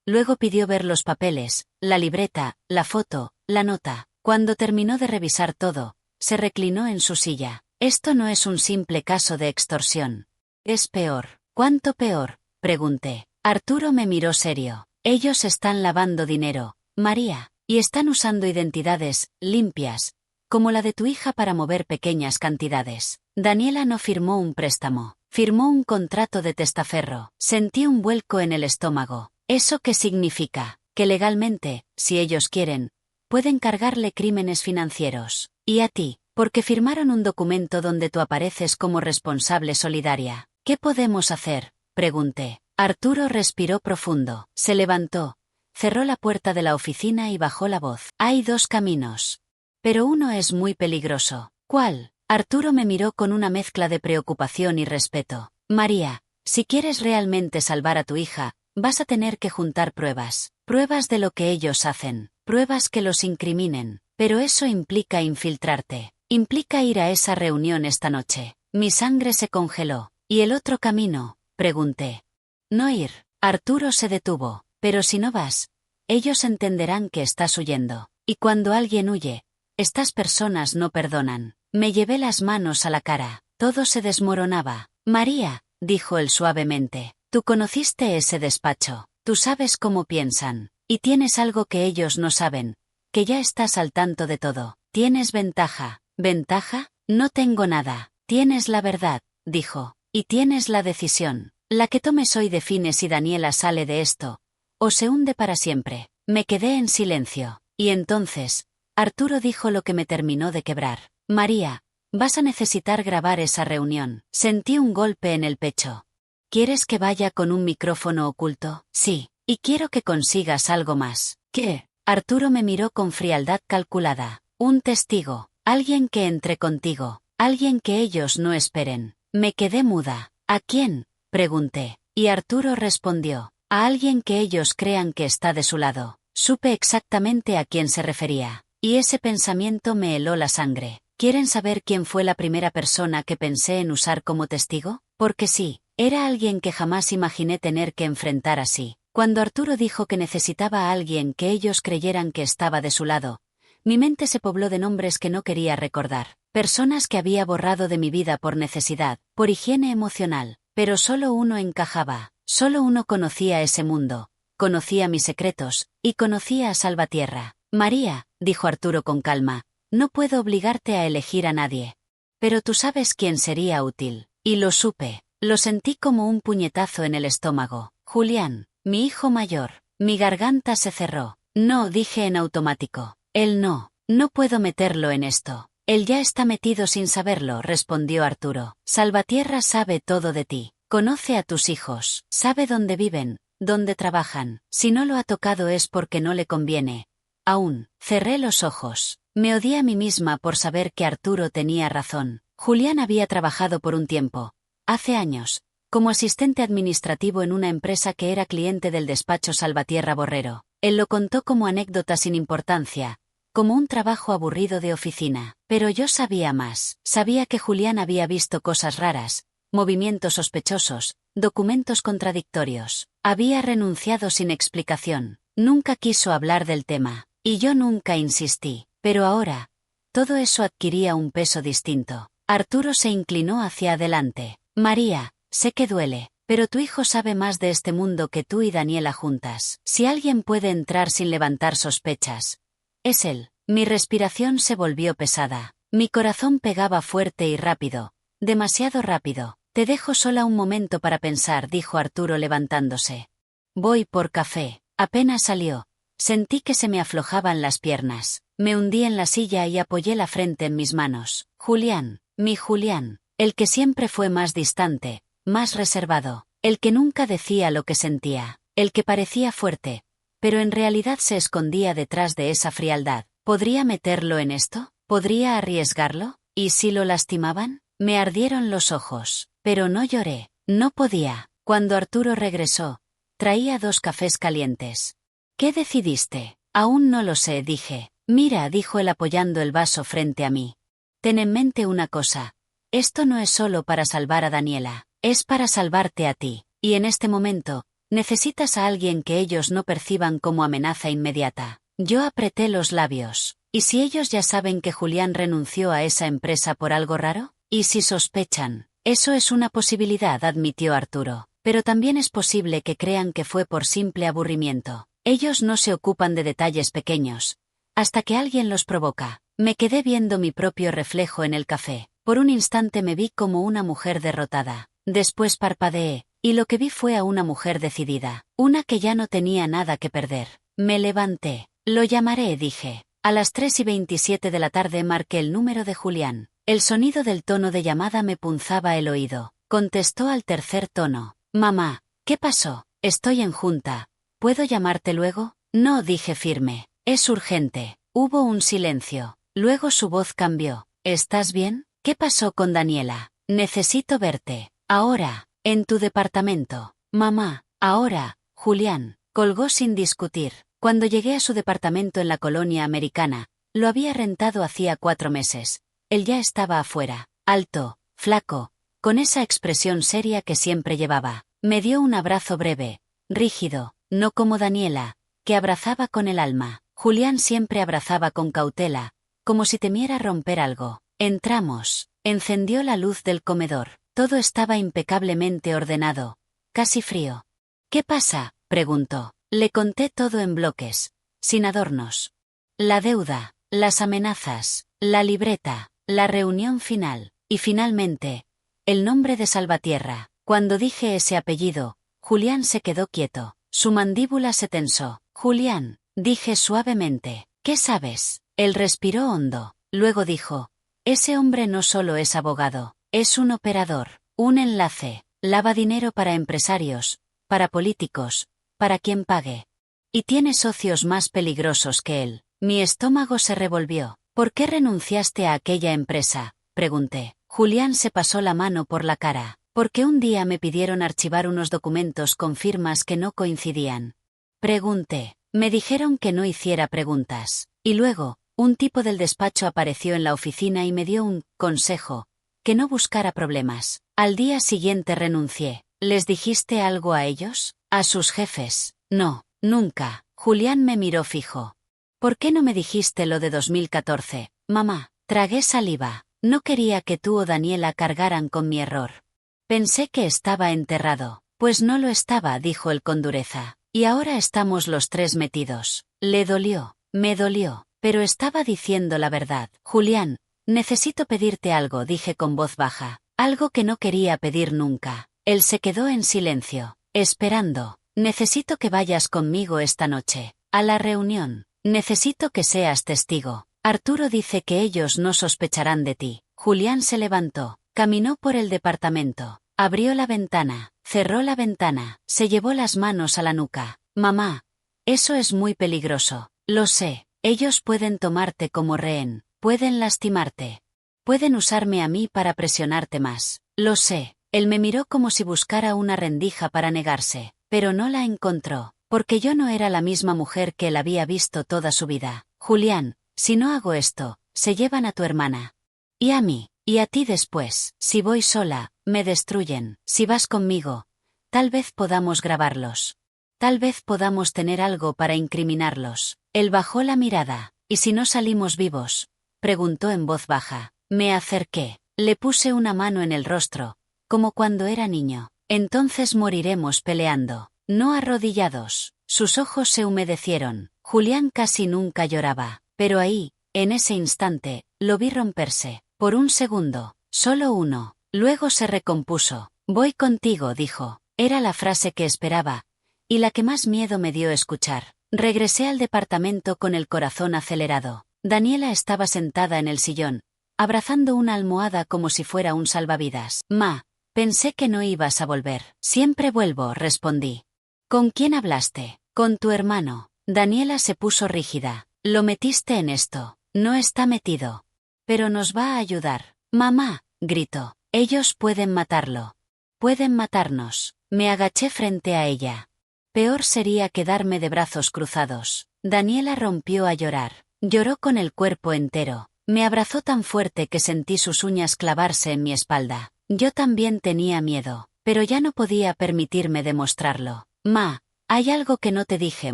Luego pidió ver los papeles, la libreta, la foto, la nota. Cuando terminó de revisar todo, se reclinó en su silla. Esto no es un simple caso de extorsión. Es peor. ¿Cuánto peor?, pregunté. Arturo me miró serio. Ellos están lavando dinero, María, y están usando identidades limpias, como la de tu hija para mover pequeñas cantidades. Daniela no firmó un préstamo, firmó un contrato de testaferro. Sentí un vuelco en el estómago. ¿Eso qué significa? Que legalmente, si ellos quieren, pueden cargarle crímenes financieros. Y a ti, porque firmaron un documento donde tú apareces como responsable solidaria. ¿Qué podemos hacer?, pregunté. Arturo respiró profundo, se levantó, cerró la puerta de la oficina y bajó la voz. Hay dos caminos. Pero uno es muy peligroso. ¿Cuál? Arturo me miró con una mezcla de preocupación y respeto. María, si quieres realmente salvar a tu hija, vas a tener que juntar pruebas. Pruebas de lo que ellos hacen. Pruebas que los incriminen. Pero eso implica infiltrarte. Implica ir a esa reunión esta noche. Mi sangre se congeló. ¿Y el otro camino?, pregunté. No ir. Arturo se detuvo. Pero si no vas, ellos entenderán que estás huyendo. Y cuando alguien huye, estas personas no perdonan. Me llevé las manos a la cara. Todo se desmoronaba. María, dijo él suavemente, tú conociste ese despacho. Tú sabes cómo piensan. Y tienes algo que ellos no saben. Que ya estás al tanto de todo. Tienes ventaja. ¿Ventaja? No tengo nada. Tienes la verdad, dijo. Y tienes la decisión. La que tomes hoy define si Daniela sale de esto, o se hunde para siempre. Me quedé en silencio. Y entonces, Arturo dijo lo que me terminó de quebrar. María, vas a necesitar grabar esa reunión. Sentí un golpe en el pecho. ¿Quieres que vaya con un micrófono oculto? Sí. Y quiero que consigas algo más. ¿Qué? Arturo me miró con frialdad calculada. Un testigo. Alguien que entre contigo. Alguien que ellos no esperen. Me quedé muda. ¿A quién?, pregunté. Y Arturo respondió. A alguien que ellos crean que está de su lado. Supe exactamente a quién se refería. Y ese pensamiento me heló la sangre. ¿Quieren saber quién fue la primera persona que pensé en usar como testigo? Porque sí, era alguien que jamás imaginé tener que enfrentar así. Cuando Arturo dijo que necesitaba a alguien que ellos creyeran que estaba de su lado, mi mente se pobló de nombres que no quería recordar. Personas que había borrado de mi vida por necesidad, por higiene emocional. Pero solo uno encajaba. Solo uno conocía ese mundo. Conocía mis secretos, y conocía a Salvatierra. María, dijo Arturo con calma, no puedo obligarte a elegir a nadie. Pero tú sabes quién sería útil. Y lo supe. Lo sentí como un puñetazo en el estómago. Julián, mi hijo mayor. Mi garganta se cerró. No, dije en automático. Él no. No puedo meterlo en esto. Él ya está metido sin saberlo, respondió Arturo. Salvatierra sabe todo de ti. Conoce a tus hijos. Sabe dónde viven, dónde trabajan. Si no lo ha tocado es porque no le conviene. Aún. Cerré los ojos. Me odié a mí misma por saber que Arturo tenía razón. Julián había trabajado por un tiempo, hace años, como asistente administrativo en una empresa que era cliente del despacho Salvatierra Borrero. Él lo contó como anécdota sin importancia, como un trabajo aburrido de oficina. Pero yo sabía más. Sabía que Julián había visto cosas raras, movimientos sospechosos, documentos contradictorios. Había renunciado sin explicación. Nunca quiso hablar del tema. Y yo nunca insistí. Pero ahora, todo eso adquiría un peso distinto. Arturo se inclinó hacia adelante. María, sé que duele, pero tu hijo sabe más de este mundo que tú y Daniela juntas. Si alguien puede entrar sin levantar sospechas, es él. Mi respiración se volvió pesada. Mi corazón pegaba fuerte y rápido. Demasiado rápido. Te dejo sola un momento para pensar, dijo Arturo levantándose. Voy por café. Apenas salió. Sentí que se me aflojaban las piernas. Me hundí en la silla y apoyé la frente en mis manos. Julián, mi Julián, el que siempre fue más distante, más reservado, el que nunca decía lo que sentía, el que parecía fuerte, pero en realidad se escondía detrás de esa frialdad. ¿Podría meterlo en esto? ¿Podría arriesgarlo? ¿Y si lo lastimaban? Me ardieron los ojos, pero no lloré. No podía. Cuando Arturo regresó, traía 2 cafés calientes. ¿Qué decidiste? Aún no lo sé, dije. Mira, dijo él apoyando el vaso frente a mí. Ten en mente una cosa. Esto no es solo para salvar a Daniela, es para salvarte a ti. Y en este momento, necesitas a alguien que ellos no perciban como amenaza inmediata. Yo apreté los labios. ¿Y si ellos ya saben que Julián renunció a esa empresa por algo raro? ¿Y si sospechan? Eso es una posibilidad, admitió Arturo. pero también es posible que crean que fue por simple aburrimiento. Ellos no se ocupan de detalles pequeños, hasta que alguien los provoca. Me quedé viendo mi propio reflejo en el café. Por un instante me vi como una mujer derrotada. Después parpadeé, y lo que vi fue a una mujer decidida, una que ya no tenía nada que perder. Me levanté. Lo llamaré, dije. A las 3:27 de la tarde marqué el número de Julián. El sonido del tono de llamada me punzaba el oído. Contestó al tercer tono. Mamá, ¿qué pasó? Estoy en junta. ¿Puedo llamarte luego? No, dije firme. Es urgente. Hubo un silencio. Luego su voz cambió. ¿Estás bien? ¿Qué pasó con Daniela? Necesito verte. Ahora, en tu departamento. Mamá, ahora, Julián. Colgó sin discutir. Cuando llegué a su departamento en la colonia americana, lo había rentado hacía 4 meses. Él ya estaba afuera, alto, flaco, con esa expresión seria que siempre llevaba. Me dio un abrazo breve, rígido, no como Daniela, que abrazaba con el alma. Julián siempre abrazaba con cautela, como si temiera romper algo. Entramos. Encendió la luz del comedor. Todo estaba impecablemente ordenado, casi frío. ¿Qué pasa?, preguntó. Le conté todo en bloques, sin adornos. La deuda, las amenazas, la libreta, la reunión final, y finalmente, el nombre de Salvatierra. Cuando dije ese apellido, Julián se quedó quieto. Su mandíbula se tensó. Julián, dije suavemente. ¿Qué sabes? Él respiró hondo. Luego dijo, ese hombre no solo es abogado, es un operador, un enlace, lava dinero para empresarios, para políticos, para quien pague. Y tiene socios más peligrosos que él. Mi estómago se revolvió. ¿Por qué renunciaste a aquella empresa?, pregunté. Julián se pasó la mano por la cara. Porque un día me pidieron archivar unos documentos con firmas que no coincidían. Pregunté. Me dijeron que no hiciera preguntas. Y luego, un tipo del despacho apareció en la oficina y me dio un consejo, que no buscara problemas. Al día siguiente renuncié. ¿Les dijiste algo a ellos? ¿A sus jefes? No, nunca. Julián me miró fijo. ¿Por qué no me dijiste lo de 2014, mamá? Tragué saliva. No quería que tú o Daniela cargaran con mi error. Pensé que estaba enterrado. Pues no lo estaba, dijo él con dureza. Y ahora estamos los 3 metidos. Le dolió, me dolió, pero estaba diciendo la verdad. Julián, necesito pedirte algo, dije con voz baja. Algo que no quería pedir nunca. Él se quedó en silencio, esperando. Necesito que vayas conmigo esta noche. A la reunión. Necesito que seas testigo. Arturo dice que ellos no sospecharán de ti. Julián se levantó. Caminó por el departamento. Abrió la ventana. Cerró la ventana. Se llevó las manos a la nuca. Mamá. Eso es muy peligroso. Lo sé. Ellos pueden tomarte como rehén. Pueden lastimarte. Pueden usarme a mí para presionarte más. Lo sé. Él me miró como si buscara una rendija para negarse. Pero no la encontró. Porque yo no era la misma mujer que él había visto toda su vida. Julián, si no hago esto, se llevan a tu hermana. Y a mí. Y a ti después. Si voy sola, me destruyen. Si vas conmigo, tal vez podamos grabarlos. Tal vez podamos tener algo para incriminarlos. Él bajó la mirada. ¿Y si no salimos vivos?, preguntó en voz baja. Me acerqué. Le puse una mano en el rostro, como cuando era niño. Entonces moriremos peleando, no arrodillados. Sus ojos se humedecieron. Julián casi nunca lloraba, pero ahí, en ese instante, lo vi romperse. Por un segundo, solo uno. Luego se recompuso. Voy contigo, dijo. Era la frase que esperaba, y la que más miedo me dio escuchar. Regresé al departamento con el corazón acelerado. Daniela estaba sentada en el sillón, abrazando una almohada como si fuera un salvavidas. Ma, pensé que no ibas a volver. Siempre vuelvo, respondí. ¿Con quién hablaste? Con tu hermano. Daniela se puso rígida. Lo metiste en esto. No está metido. Pero nos va a ayudar. Mamá, gritó. Ellos pueden matarlo. Pueden matarnos. Me agaché frente a ella. Peor sería quedarme de brazos cruzados. Daniela rompió a llorar. Lloró con el cuerpo entero. Me abrazó tan fuerte que sentí sus uñas clavarse en mi espalda. Yo también tenía miedo, pero ya no podía permitirme demostrarlo. Ma, hay algo que no te dije,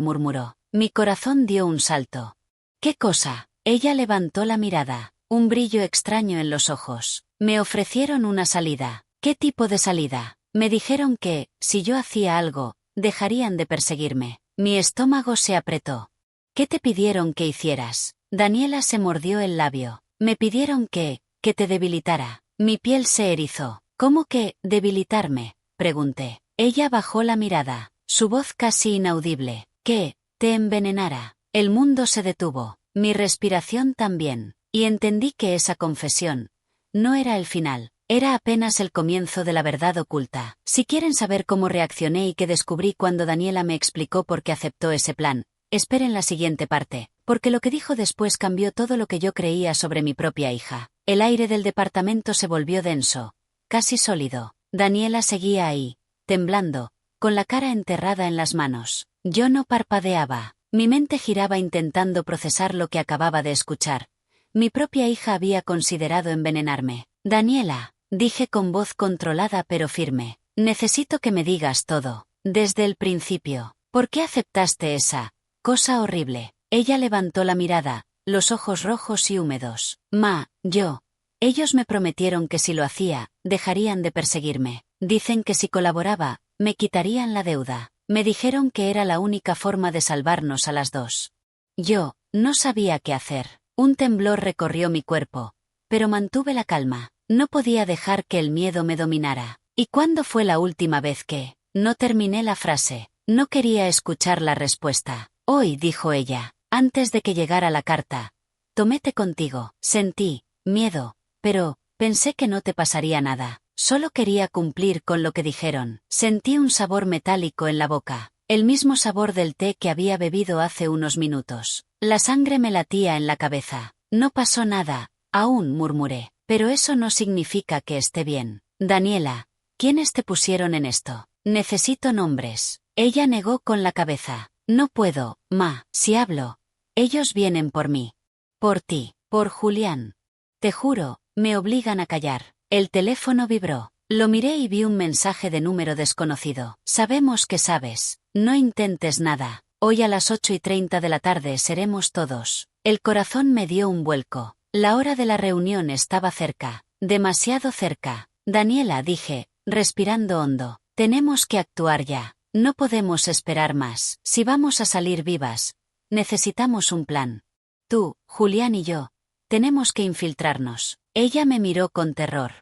murmuró. Mi corazón dio un salto. ¿Qué cosa? Ella levantó la mirada. Un brillo extraño en los ojos. Me ofrecieron una salida. ¿Qué tipo de salida? Me dijeron que, si yo hacía algo, dejarían de perseguirme. Mi estómago se apretó. ¿Qué te pidieron que hicieras? Daniela se mordió el labio. Me pidieron que te debilitara. Mi piel se erizó. ¿Cómo que, debilitarme? Pregunté. Ella bajó la mirada, su voz casi inaudible. Que te envenenara. El mundo se detuvo, mi respiración también, y entendí que esa confesión no era el final. Era apenas el comienzo de la verdad oculta. Si quieren saber cómo reaccioné y qué descubrí cuando Daniela me explicó por qué aceptó ese plan, esperen la siguiente parte, porque lo que dijo después cambió todo lo que yo creía sobre mi propia hija. El aire del departamento se volvió denso, casi sólido. Daniela seguía ahí, temblando, con la cara enterrada en las manos. Yo no parpadeaba. Mi mente giraba intentando procesar lo que acababa de escuchar. Mi propia hija había considerado envenenarme. Daniela, dije con voz controlada pero firme, necesito que me digas todo, desde el principio. ¿Por qué aceptaste esa cosa horrible? Ella levantó la mirada, los ojos rojos y húmedos. Ellos me prometieron que si lo hacía, dejarían de perseguirme. Dicen que si colaboraba, me quitarían la deuda. Me dijeron que era la única forma de salvarnos a las dos. Yo no sabía qué hacer. Un temblor recorrió mi cuerpo, pero mantuve la calma. No podía dejar que el miedo me dominara. ¿Y cuándo fue la última vez que? No terminé la frase. No quería escuchar la respuesta. Hoy, dijo ella, antes de que llegara la carta. Tomé té contigo. Sentí miedo, pero pensé que no te pasaría nada. Solo quería cumplir con lo que dijeron. Sentí un sabor metálico en la boca, el mismo sabor del té que había bebido hace unos minutos. La sangre me latía en la cabeza. No pasó nada, aún murmuré. Pero eso no significa que esté bien. Daniela, ¿quiénes te pusieron en esto? Necesito nombres. Ella negó con la cabeza. No puedo, si hablo. Ellos vienen por mí. Por ti, por Julián. Te juro, me obligan a callar. El teléfono vibró. Lo miré y vi un mensaje de número desconocido. Sabemos que sabes. No intentes nada. Hoy a las 8:30 de la tarde seremos todos. El corazón me dio un vuelco. La hora de la reunión estaba cerca. Demasiado cerca. Daniela, dije, respirando hondo. Tenemos que actuar ya. No podemos esperar más. Si vamos a salir vivas, necesitamos un plan. Tú, Julián y yo, tenemos que infiltrarnos. Ella me miró con terror.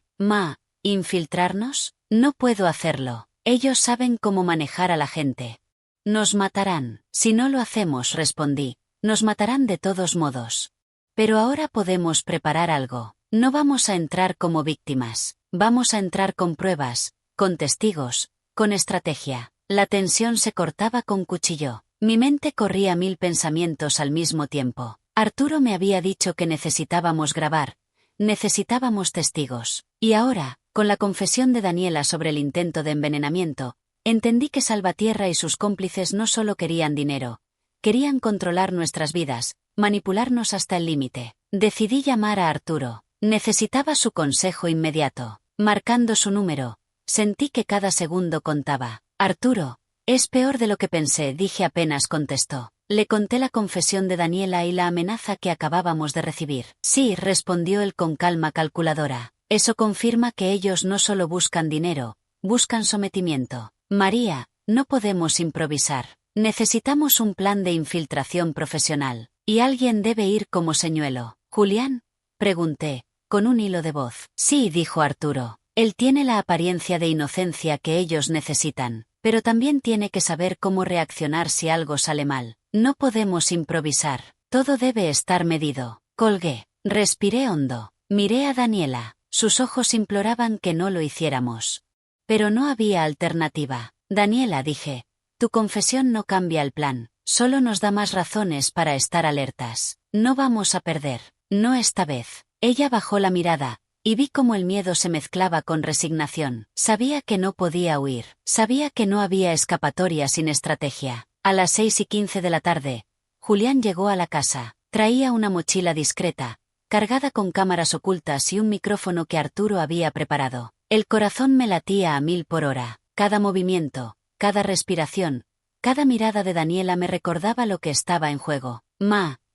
¿Infiltrarnos? No puedo hacerlo. Ellos saben cómo manejar a la gente. Nos matarán. Si no lo hacemos, respondí. Nos matarán de todos modos. Pero ahora podemos preparar algo. No vamos a entrar como víctimas. Vamos a entrar con pruebas, con testigos, con estrategia. La tensión se cortaba con cuchillo. Mi mente corría 1000 pensamientos al mismo tiempo. Arturo me había dicho que necesitábamos grabar. Necesitábamos testigos. Y ahora, con la confesión de Daniela sobre el intento de envenenamiento, entendí que Salvatierra y sus cómplices no solo querían dinero, querían controlar nuestras vidas, manipularnos hasta el límite. Decidí llamar a Arturo. Necesitaba su consejo inmediato. Marcando su número, sentí que cada segundo contaba. Arturo, es peor de lo que pensé, dije apenas contestó. Le conté la confesión de Daniela y la amenaza que acabábamos de recibir. Sí, respondió él con calma calculadora. Eso confirma que ellos no solo buscan dinero, buscan sometimiento. María, no podemos improvisar. Necesitamos un plan de infiltración profesional. Y alguien debe ir como señuelo. ¿Julián? Pregunté, con un hilo de voz. Sí, dijo Arturo. Él tiene la apariencia de inocencia que ellos necesitan, pero también tiene que saber cómo reaccionar si algo sale mal. No podemos improvisar. Todo debe estar medido. Colgué. Respiré hondo. Miré a Daniela. Sus ojos imploraban que no lo hiciéramos. Pero no había alternativa. Daniela, dije, tu confesión no cambia el plan, solo nos da más razones para estar alertas. No vamos a perder. No esta vez. Ella bajó la mirada, y vi cómo el miedo se mezclaba con resignación. Sabía que no podía huir. Sabía que no había escapatoria sin estrategia. A las 6:15 de la tarde, Julián llegó a la casa. Traía una mochila discreta, cargada con cámaras ocultas y un micrófono que Arturo había preparado. El corazón me latía a 1000 por hora. Cada movimiento, cada respiración, cada mirada de Daniela me recordaba lo que estaba en juego.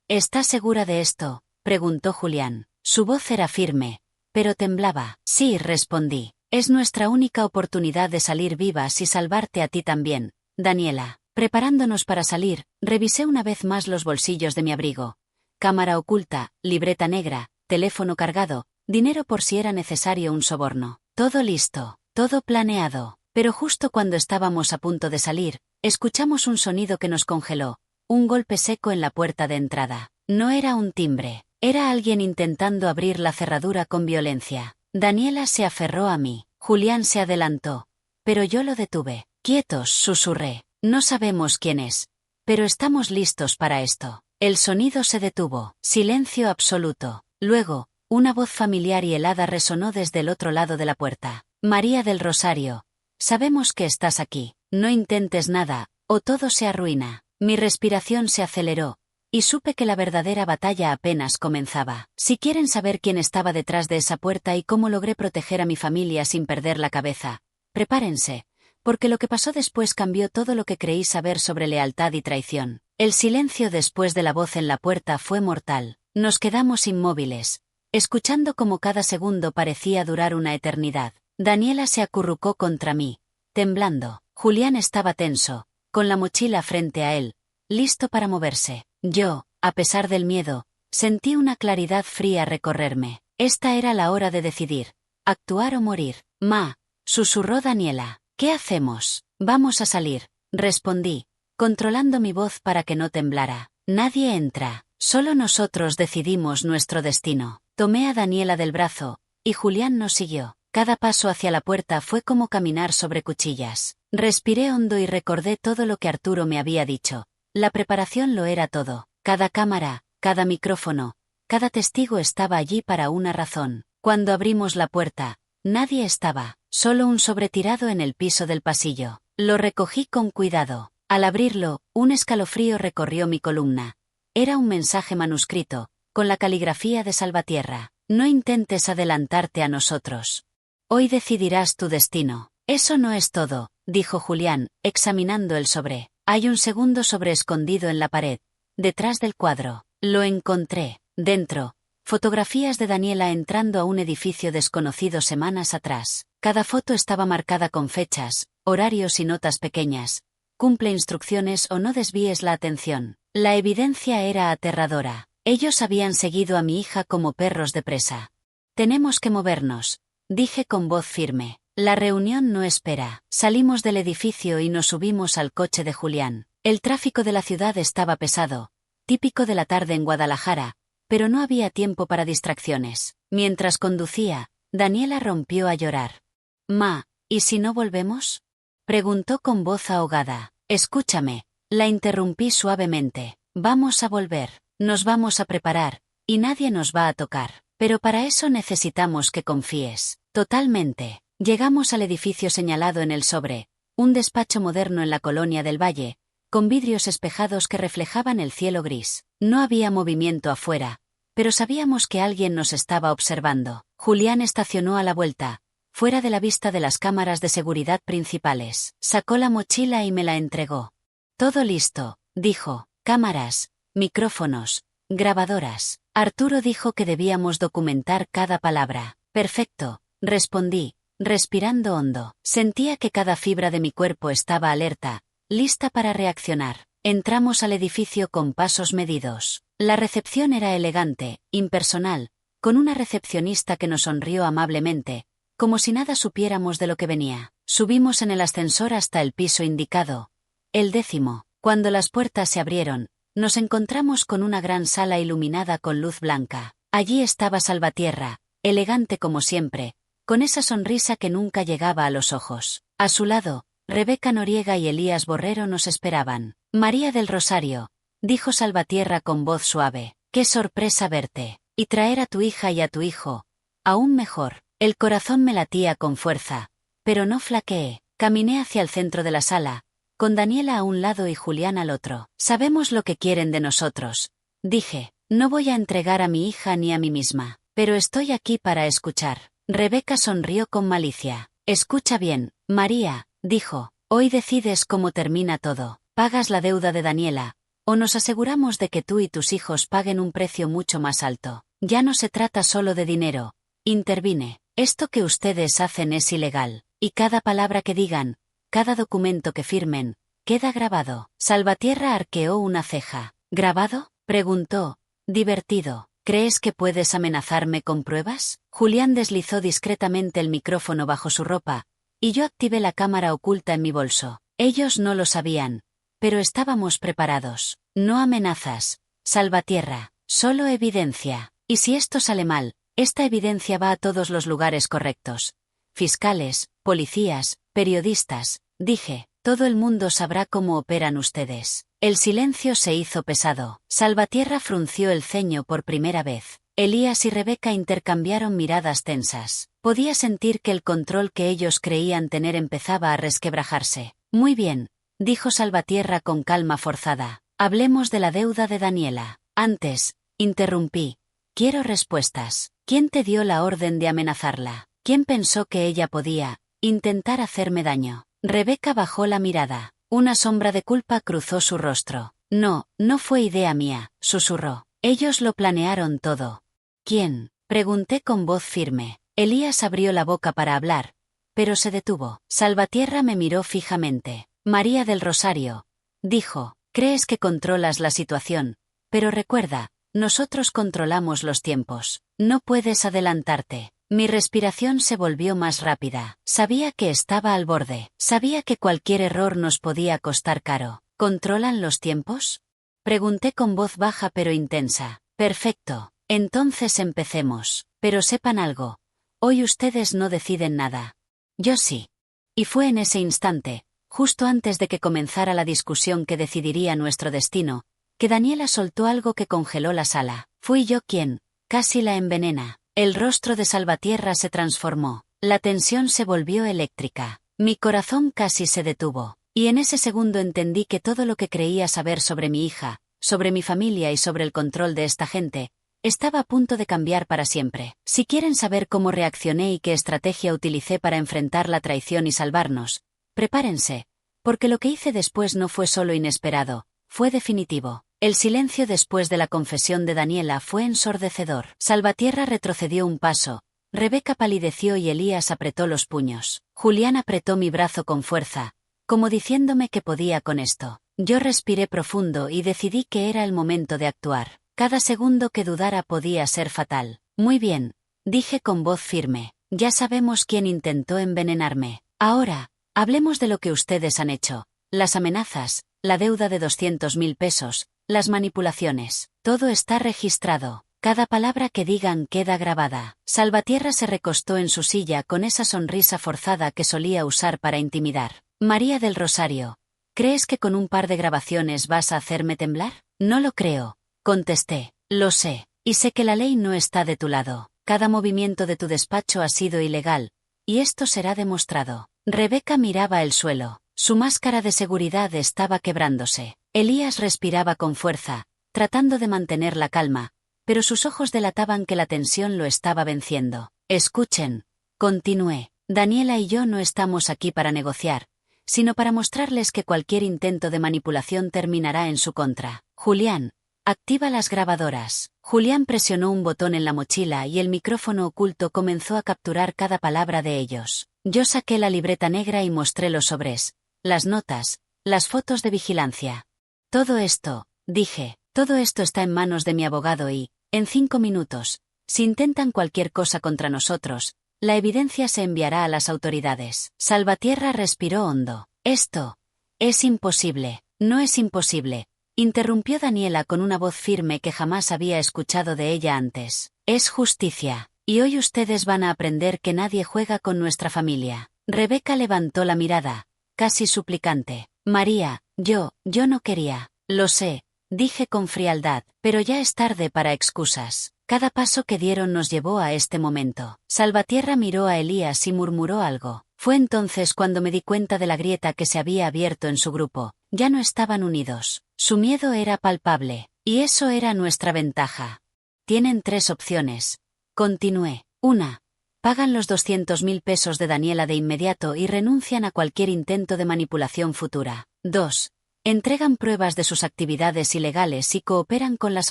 ¿Estás segura de esto?, preguntó Julián. Su voz era firme, pero temblaba. Sí, respondí. Es nuestra única oportunidad de salir vivas y salvarte a ti también, Daniela. Preparándonos para salir, revisé una vez más los bolsillos de mi abrigo. Cámara oculta, libreta negra, teléfono cargado, dinero por si era necesario un soborno. Todo listo, todo planeado. Pero justo cuando estábamos a punto de salir, escuchamos un sonido que nos congeló, un golpe seco en la puerta de entrada. No era un timbre, era alguien intentando abrir la cerradura con violencia. Daniela se aferró a mí, Julián se adelantó, pero yo lo detuve. Quietos, susurré. No sabemos quién es, pero estamos listos para esto. El sonido se detuvo, silencio absoluto. Luego, una voz familiar y helada resonó desde el otro lado de la puerta. María del Rosario. Sabemos que estás aquí. No intentes nada, o todo se arruina. Mi respiración se aceleró, y supe que la verdadera batalla apenas comenzaba. Si quieren saber quién estaba detrás de esa puerta y cómo logré proteger a mi familia sin perder la cabeza, prepárense, porque lo que pasó después cambió todo lo que creí saber sobre lealtad y traición. El silencio después de la voz en la puerta fue mortal. Nos quedamos inmóviles, escuchando cómo cada segundo parecía durar una eternidad. Daniela se acurrucó contra mí, temblando. Julián estaba tenso, con la mochila frente a él, listo para moverse. Yo, a pesar del miedo, sentí una claridad fría recorrerme. Esta era la hora de decidir, actuar o morir. Ma, susurró Daniela. ¿Qué hacemos? Vamos a salir, respondí, controlando mi voz para que no temblara. Nadie entra, solo nosotros decidimos nuestro destino. Tomé a Daniela del brazo, y Julián nos siguió. Cada paso hacia la puerta fue como caminar sobre cuchillas. Respiré hondo y recordé todo lo que Arturo me había dicho. La preparación lo era todo. Cada cámara, cada micrófono, cada testigo estaba allí para una razón. Cuando abrimos la puerta, nadie estaba. Solo un sobre tirado en el piso del pasillo. Lo recogí con cuidado. Al abrirlo, un escalofrío recorrió mi columna. Era un mensaje manuscrito, con la caligrafía de Salvatierra. No intentes adelantarte a nosotros. Hoy decidirás tu destino. Eso no es todo, dijo Julián, examinando el sobre. Hay un segundo sobre escondido en la pared, detrás del cuadro. Lo encontré. Dentro, fotografías de Daniela entrando a un edificio desconocido semanas atrás. Cada foto estaba marcada con fechas, horarios y notas pequeñas. Cumple instrucciones o no desvíes la atención. La evidencia era aterradora. Ellos habían seguido a mi hija como perros de presa. Tenemos que movernos, dije con voz firme. La reunión no espera. Salimos del edificio y nos subimos al coche de Julián. El tráfico de la ciudad estaba pesado, típico de la tarde en Guadalajara, pero no había tiempo para distracciones. Mientras conducía, Daniela rompió a llorar. Ma, ¿y si no volvemos? Preguntó con voz ahogada. Escúchame, la interrumpí suavemente. Vamos a volver, nos vamos a preparar, y nadie nos va a tocar. Pero para eso necesitamos que confíes. Totalmente. Llegamos al edificio señalado en el sobre, un despacho moderno en la colonia del Valle, con vidrios espejados que reflejaban el cielo gris. No había movimiento afuera, pero sabíamos que alguien nos estaba observando. Julián estacionó a la vuelta, fuera de la vista de las cámaras de seguridad principales. Sacó la mochila y me la entregó. Todo listo, dijo. Cámaras, micrófonos, grabadoras. Arturo dijo que debíamos documentar cada palabra. Perfecto, respondí, respirando hondo. Sentía que cada fibra de mi cuerpo estaba alerta, lista para reaccionar. Entramos al edificio con pasos medidos. La recepción era elegante, impersonal, con una recepcionista que nos sonrió amablemente, como si nada supiéramos de lo que venía. Subimos en el ascensor hasta el piso indicado, el 10º. Cuando las puertas se abrieron, nos encontramos con una gran sala iluminada con luz blanca. Allí estaba Salvatierra, elegante como siempre, con esa sonrisa que nunca llegaba a los ojos. A su lado, Rebeca Noriega y Elías Borrero nos esperaban. María del Rosario, dijo Salvatierra con voz suave, qué sorpresa verte, y traer a tu hija y a tu hijo. Aún mejor. El corazón me latía con fuerza, pero no flaqueé. Caminé hacia el centro de la sala, con Daniela a un lado y Julián al otro. Sabemos lo que quieren de nosotros, dije. No voy a entregar a mi hija ni a mí misma, pero estoy aquí para escuchar. Rebeca sonrió con malicia. Escucha bien, María, dijo. Hoy decides cómo termina todo. Pagas la deuda de Daniela, o nos aseguramos de que tú y tus hijos paguen un precio mucho más alto. Ya no se trata solo de dinero, intervine. Esto que ustedes hacen es ilegal, y cada palabra que digan, cada documento que firmen, queda grabado. Salvatierra arqueó una ceja. ¿Grabado?, preguntó, divertido. ¿Crees que puedes amenazarme con pruebas? Julián deslizó discretamente el micrófono bajo su ropa, y yo activé la cámara oculta en mi bolso. Ellos no lo sabían, pero estábamos preparados. No amenazas, Salvatierra, solo evidencia. Y si esto sale mal, esta evidencia va a todos los lugares correctos. Fiscales, policías, periodistas, dije, todo el mundo sabrá cómo operan ustedes. El silencio se hizo pesado. Salvatierra frunció el ceño por primera vez. Elías y Rebeca intercambiaron miradas tensas. Podía sentir que el control que ellos creían tener empezaba a resquebrajarse. Muy bien, dijo Salvatierra con calma forzada. Hablemos de la deuda de Daniela. Antes, interrumpí. Quiero respuestas. ¿Quién te dio la orden de amenazarla? ¿Quién pensó que ella podía intentar hacerme daño? Rebeca bajó la mirada. Una sombra de culpa cruzó su rostro. No, no fue idea mía, susurró. Ellos lo planearon todo. ¿Quién?, pregunté con voz firme. Elías abrió la boca para hablar, pero se detuvo. Salvatierra me miró fijamente. María del Rosario, dijo, crees que controlas la situación, pero recuerda, nosotros controlamos los tiempos. No puedes adelantarte. Mi respiración se volvió más rápida. Sabía que estaba al borde. Sabía que cualquier error nos podía costar caro. ¿Controlan los tiempos?, pregunté con voz baja pero intensa. Perfecto. Entonces empecemos. Pero sepan algo. Hoy ustedes no deciden nada. Yo sí. Y fue en ese instante, justo antes de que comenzara la discusión que decidiría nuestro destino, que Daniela soltó algo que congeló la sala. Fui yo quien, casi la envenena. El rostro de Salvatierra se transformó. La tensión se volvió eléctrica. Mi corazón casi se detuvo. Y en ese segundo entendí que todo lo que creía saber sobre mi hija, sobre mi familia y sobre el control de esta gente, estaba a punto de cambiar para siempre. Si quieren saber cómo reaccioné y qué estrategia utilicé para enfrentar la traición y salvarnos, prepárense, porque lo que hice después no fue solo inesperado, fue definitivo. El silencio después de la confesión de Daniela fue ensordecedor. Salvatierra retrocedió un paso, Rebeca palideció y Elías apretó los puños. Julián apretó mi brazo con fuerza, como diciéndome que podía con esto. Yo respiré profundo y decidí que era el momento de actuar. Cada segundo que dudara podía ser fatal. Muy bien, dije con voz firme. Ya sabemos quién intentó envenenarme. Ahora, hablemos de lo que ustedes han hecho. Las amenazas, la deuda de 200.000 pesos, las manipulaciones. Todo está registrado. Cada palabra que digan queda grabada. Salvatierra se recostó en su silla con esa sonrisa forzada que solía usar para intimidar. María del Rosario, ¿crees que con un par de grabaciones vas a hacerme temblar? No lo creo, contesté. Lo sé, y sé que la ley no está de tu lado. Cada movimiento de tu despacho ha sido ilegal, y esto será demostrado. Rebeca miraba el suelo. Su máscara de seguridad estaba quebrándose. Elías respiraba con fuerza, tratando de mantener la calma, pero sus ojos delataban que la tensión lo estaba venciendo. Escuchen, continué. Daniela y yo no estamos aquí para negociar, sino para mostrarles que cualquier intento de manipulación terminará en su contra. Julián, activa las grabadoras. Julián presionó un botón en la mochila y el micrófono oculto comenzó a capturar cada palabra de ellos. Yo saqué la libreta negra y mostré los sobres, las notas, las fotos de vigilancia. Todo esto, dije, todo esto está en manos de mi abogado y, en 5 minutos, si intentan cualquier cosa contra nosotros, la evidencia se enviará a las autoridades. Salvatierra respiró hondo. Esto es imposible. No es imposible, interrumpió Daniela con una voz firme que jamás había escuchado de ella antes. Es justicia, y hoy ustedes van a aprender que nadie juega con nuestra familia. Rebeca levantó la mirada, casi suplicante. María, yo no quería. Lo sé, dije con frialdad, pero ya es tarde para excusas. Cada paso que dieron nos llevó a este momento. Salvatierra miró a Elías y murmuró algo. Fue entonces cuando me di cuenta de la grieta que se había abierto en su grupo. Ya no estaban unidos. Su miedo era palpable, y eso era nuestra ventaja. Tienen 3 opciones. Continué. 1. Pagan los 200.000 pesos de Daniela de inmediato y renuncian a cualquier intento de manipulación futura. 2. Entregan pruebas de sus actividades ilegales y cooperan con las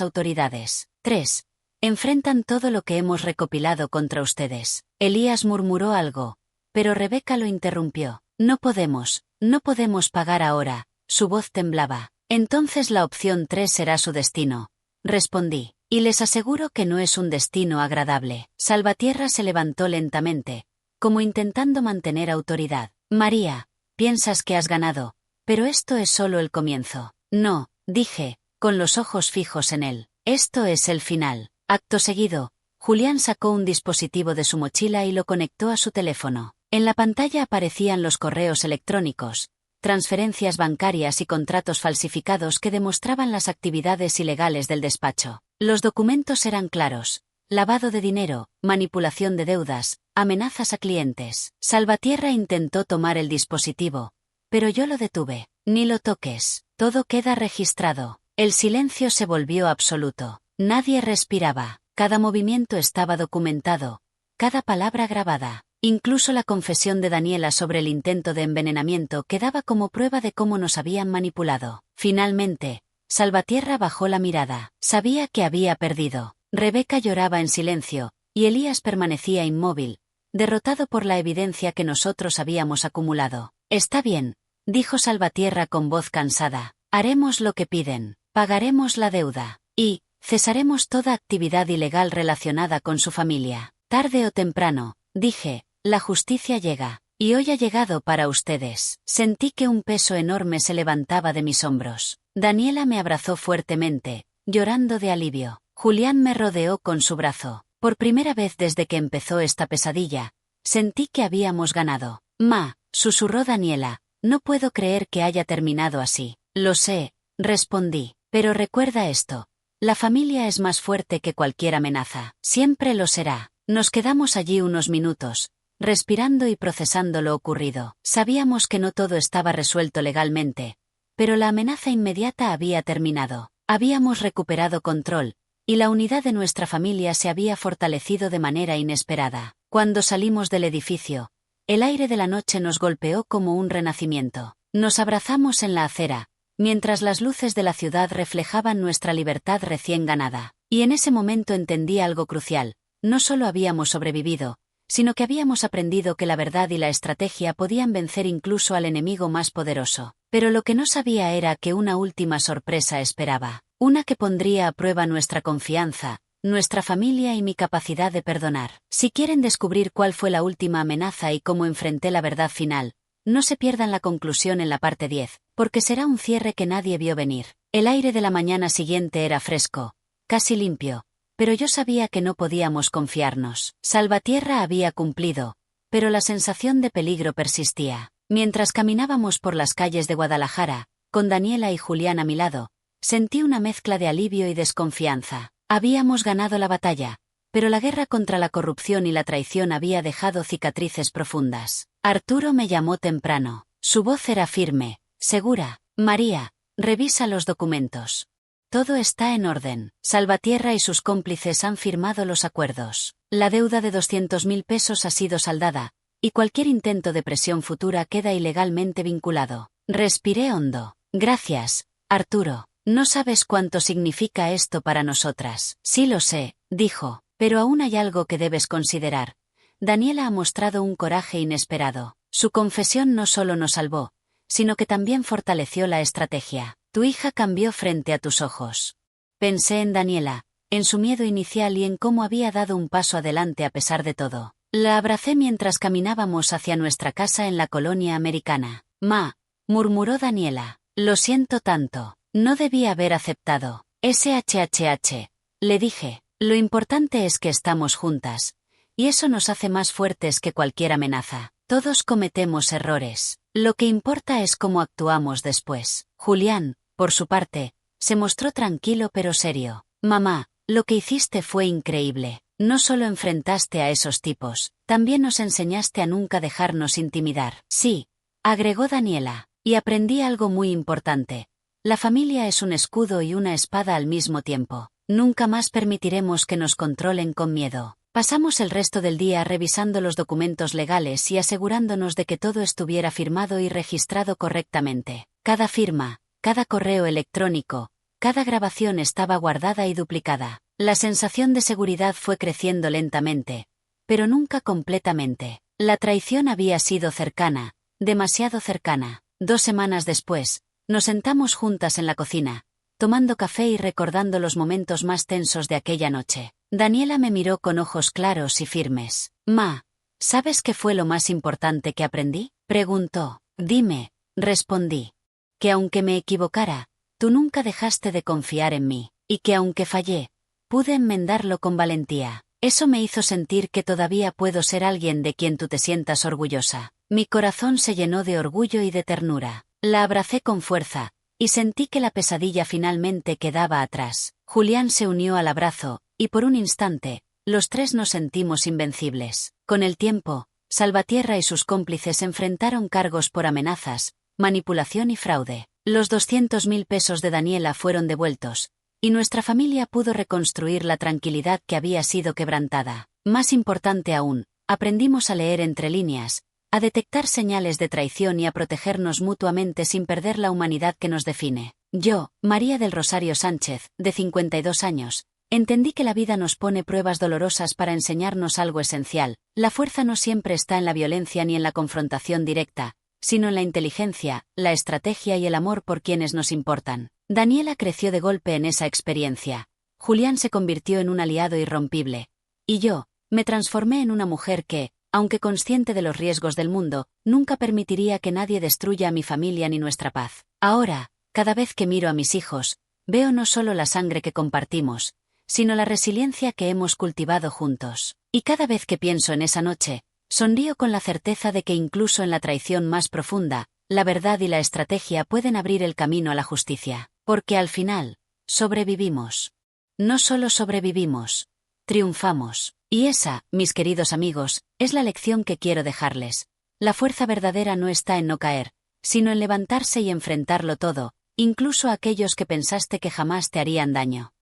autoridades. 3. Enfrentan todo lo que hemos recopilado contra ustedes. Elías murmuró algo, pero Rebeca lo interrumpió. No podemos pagar ahora. Su voz temblaba. Entonces la opción 3 será su destino. Respondí. Y les aseguro que no es un destino agradable. Salvatierra se levantó lentamente, como intentando mantener autoridad. María, piensas que has ganado, pero esto es solo el comienzo. No, dije, con los ojos fijos en él. Esto es el final. Acto seguido, Julián sacó un dispositivo de su mochila y lo conectó a su teléfono. En la pantalla aparecían los correos electrónicos, transferencias bancarias y contratos falsificados que demostraban las actividades ilegales del despacho. Los documentos eran claros: lavado de dinero, manipulación de deudas, amenazas a clientes. Salvatierra intentó tomar el dispositivo, pero yo lo detuve. Ni lo toques, todo queda registrado. El silencio se volvió absoluto. Nadie respiraba, cada movimiento estaba documentado, cada palabra grabada. Incluso la confesión de Daniela sobre el intento de envenenamiento quedaba como prueba de cómo nos habían manipulado. Finalmente, Salvatierra bajó la mirada. Sabía que había perdido. Rebeca lloraba en silencio, y Elías permanecía inmóvil, derrotado por la evidencia que nosotros habíamos acumulado. Está bien, dijo Salvatierra con voz cansada. Haremos lo que piden, pagaremos la deuda, y cesaremos toda actividad ilegal relacionada con su familia. Tarde o temprano, dije, la justicia llega, y hoy ha llegado para ustedes. Sentí que un peso enorme se levantaba de mis hombros. Daniela me abrazó fuertemente, llorando de alivio. Julián me rodeó con su brazo. Por primera vez desde que empezó esta pesadilla, sentí que habíamos ganado. Ma, susurró Daniela, no puedo creer que haya terminado así. Lo sé, respondí, pero recuerda esto. La familia es más fuerte que cualquier amenaza. Siempre lo será. Nos quedamos allí unos minutos, respirando y procesando lo ocurrido. Sabíamos que no todo estaba resuelto legalmente, pero la amenaza inmediata había terminado. Habíamos recuperado control, y la unidad de nuestra familia se había fortalecido de manera inesperada. Cuando salimos del edificio, el aire de la noche nos golpeó como un renacimiento. Nos abrazamos en la acera, mientras las luces de la ciudad reflejaban nuestra libertad recién ganada. Y en ese momento entendí algo crucial: no solo habíamos sobrevivido, sino que habíamos aprendido que la verdad y la estrategia podían vencer incluso al enemigo más poderoso. Pero lo que no sabía era que una última sorpresa esperaba, una que pondría a prueba nuestra confianza, nuestra familia y mi capacidad de perdonar. Si quieren descubrir cuál fue la última amenaza y cómo enfrenté la verdad final, no se pierdan la conclusión en la parte 10, porque será un cierre que nadie vio venir. El aire de la mañana siguiente era fresco, casi limpio, pero yo sabía que no podíamos confiarnos. Salvatierra había cumplido, pero la sensación de peligro persistía. Mientras caminábamos por las calles de Guadalajara, con Daniela y Julián a mi lado, sentí una mezcla de alivio y desconfianza. Habíamos ganado la batalla, pero la guerra contra la corrupción y la traición había dejado cicatrices profundas. Arturo me llamó temprano. Su voz era firme, segura. María, revisa los documentos. Todo está en orden. Salvatierra y sus cómplices han firmado los acuerdos. La deuda de 200.000 pesos ha sido saldada, y cualquier intento de presión futura queda ilegalmente vinculado. Respiré hondo. Gracias, Arturo. No sabes cuánto significa esto para nosotras. Sí lo sé, dijo, pero aún hay algo que debes considerar. Daniela ha mostrado un coraje inesperado. Su confesión no solo nos salvó, sino que también fortaleció la estrategia. Tu hija cambió frente a tus ojos. Pensé en Daniela, en su miedo inicial y en cómo había dado un paso adelante a pesar de todo. La abracé mientras caminábamos hacia nuestra casa en la colonia americana. Ma, murmuró Daniela, lo siento tanto. No debí haber aceptado. SHHH. Le dije, lo importante es que estamos juntas, y eso nos hace más fuertes que cualquier amenaza. Todos cometemos errores. Lo que importa es cómo actuamos después. Julián, por su parte, se mostró tranquilo pero serio. Mamá, lo que hiciste fue increíble. No solo enfrentaste a esos tipos, también nos enseñaste a nunca dejarnos intimidar. Sí, agregó Daniela, y aprendí algo muy importante. La familia es un escudo y una espada al mismo tiempo. Nunca más permitiremos que nos controlen con miedo. Pasamos el resto del día revisando los documentos legales y asegurándonos de que todo estuviera firmado y registrado correctamente. Cada firma, cada correo electrónico, cada grabación estaba guardada y duplicada. La sensación de seguridad fue creciendo lentamente, pero nunca completamente. La traición había sido cercana, demasiado cercana. 2 semanas después, nos sentamos juntas en la cocina, tomando café y recordando los momentos más tensos de aquella noche. Daniela me miró con ojos claros y firmes. Ma, ¿sabes qué fue lo más importante que aprendí? Preguntó. Dime, respondí. Que aunque me equivocara, tú nunca dejaste de confiar en mí, y que aunque fallé, pude enmendarlo con valentía. Eso me hizo sentir que todavía puedo ser alguien de quien tú te sientas orgullosa. Mi corazón se llenó de orgullo y de ternura. La abracé con fuerza, y sentí que la pesadilla finalmente quedaba atrás. Julián se unió al abrazo, y por un instante, los tres nos sentimos invencibles. Con el tiempo, Salvatierra y sus cómplices enfrentaron cargos por amenazas, manipulación y fraude. Los 200.000 pesos de Daniela fueron devueltos, y nuestra familia pudo reconstruir la tranquilidad que había sido quebrantada. Más importante aún, aprendimos a leer entre líneas, a detectar señales de traición y a protegernos mutuamente sin perder la humanidad que nos define. Yo, María del Rosario Sánchez, de 52 años, entendí que la vida nos pone pruebas dolorosas para enseñarnos algo esencial. La fuerza no siempre está en la violencia ni en la confrontación directa, sino en la inteligencia, la estrategia y el amor por quienes nos importan. Daniela creció de golpe en esa experiencia. Julián se convirtió en un aliado irrompible. Y yo, me transformé en una mujer que, aunque consciente de los riesgos del mundo, nunca permitiría que nadie destruya a mi familia ni nuestra paz. Ahora, cada vez que miro a mis hijos, veo no solo la sangre que compartimos, sino la resiliencia que hemos cultivado juntos. Y cada vez que pienso en esa noche, sonrío con la certeza de que incluso en la traición más profunda, la verdad y la estrategia pueden abrir el camino a la justicia. Porque al final, sobrevivimos. No solo sobrevivimos, triunfamos. Y esa, mis queridos amigos, es la lección que quiero dejarles. La fuerza verdadera no está en no caer, sino en levantarse y enfrentarlo todo, incluso a aquellos que pensaste que jamás te harían daño.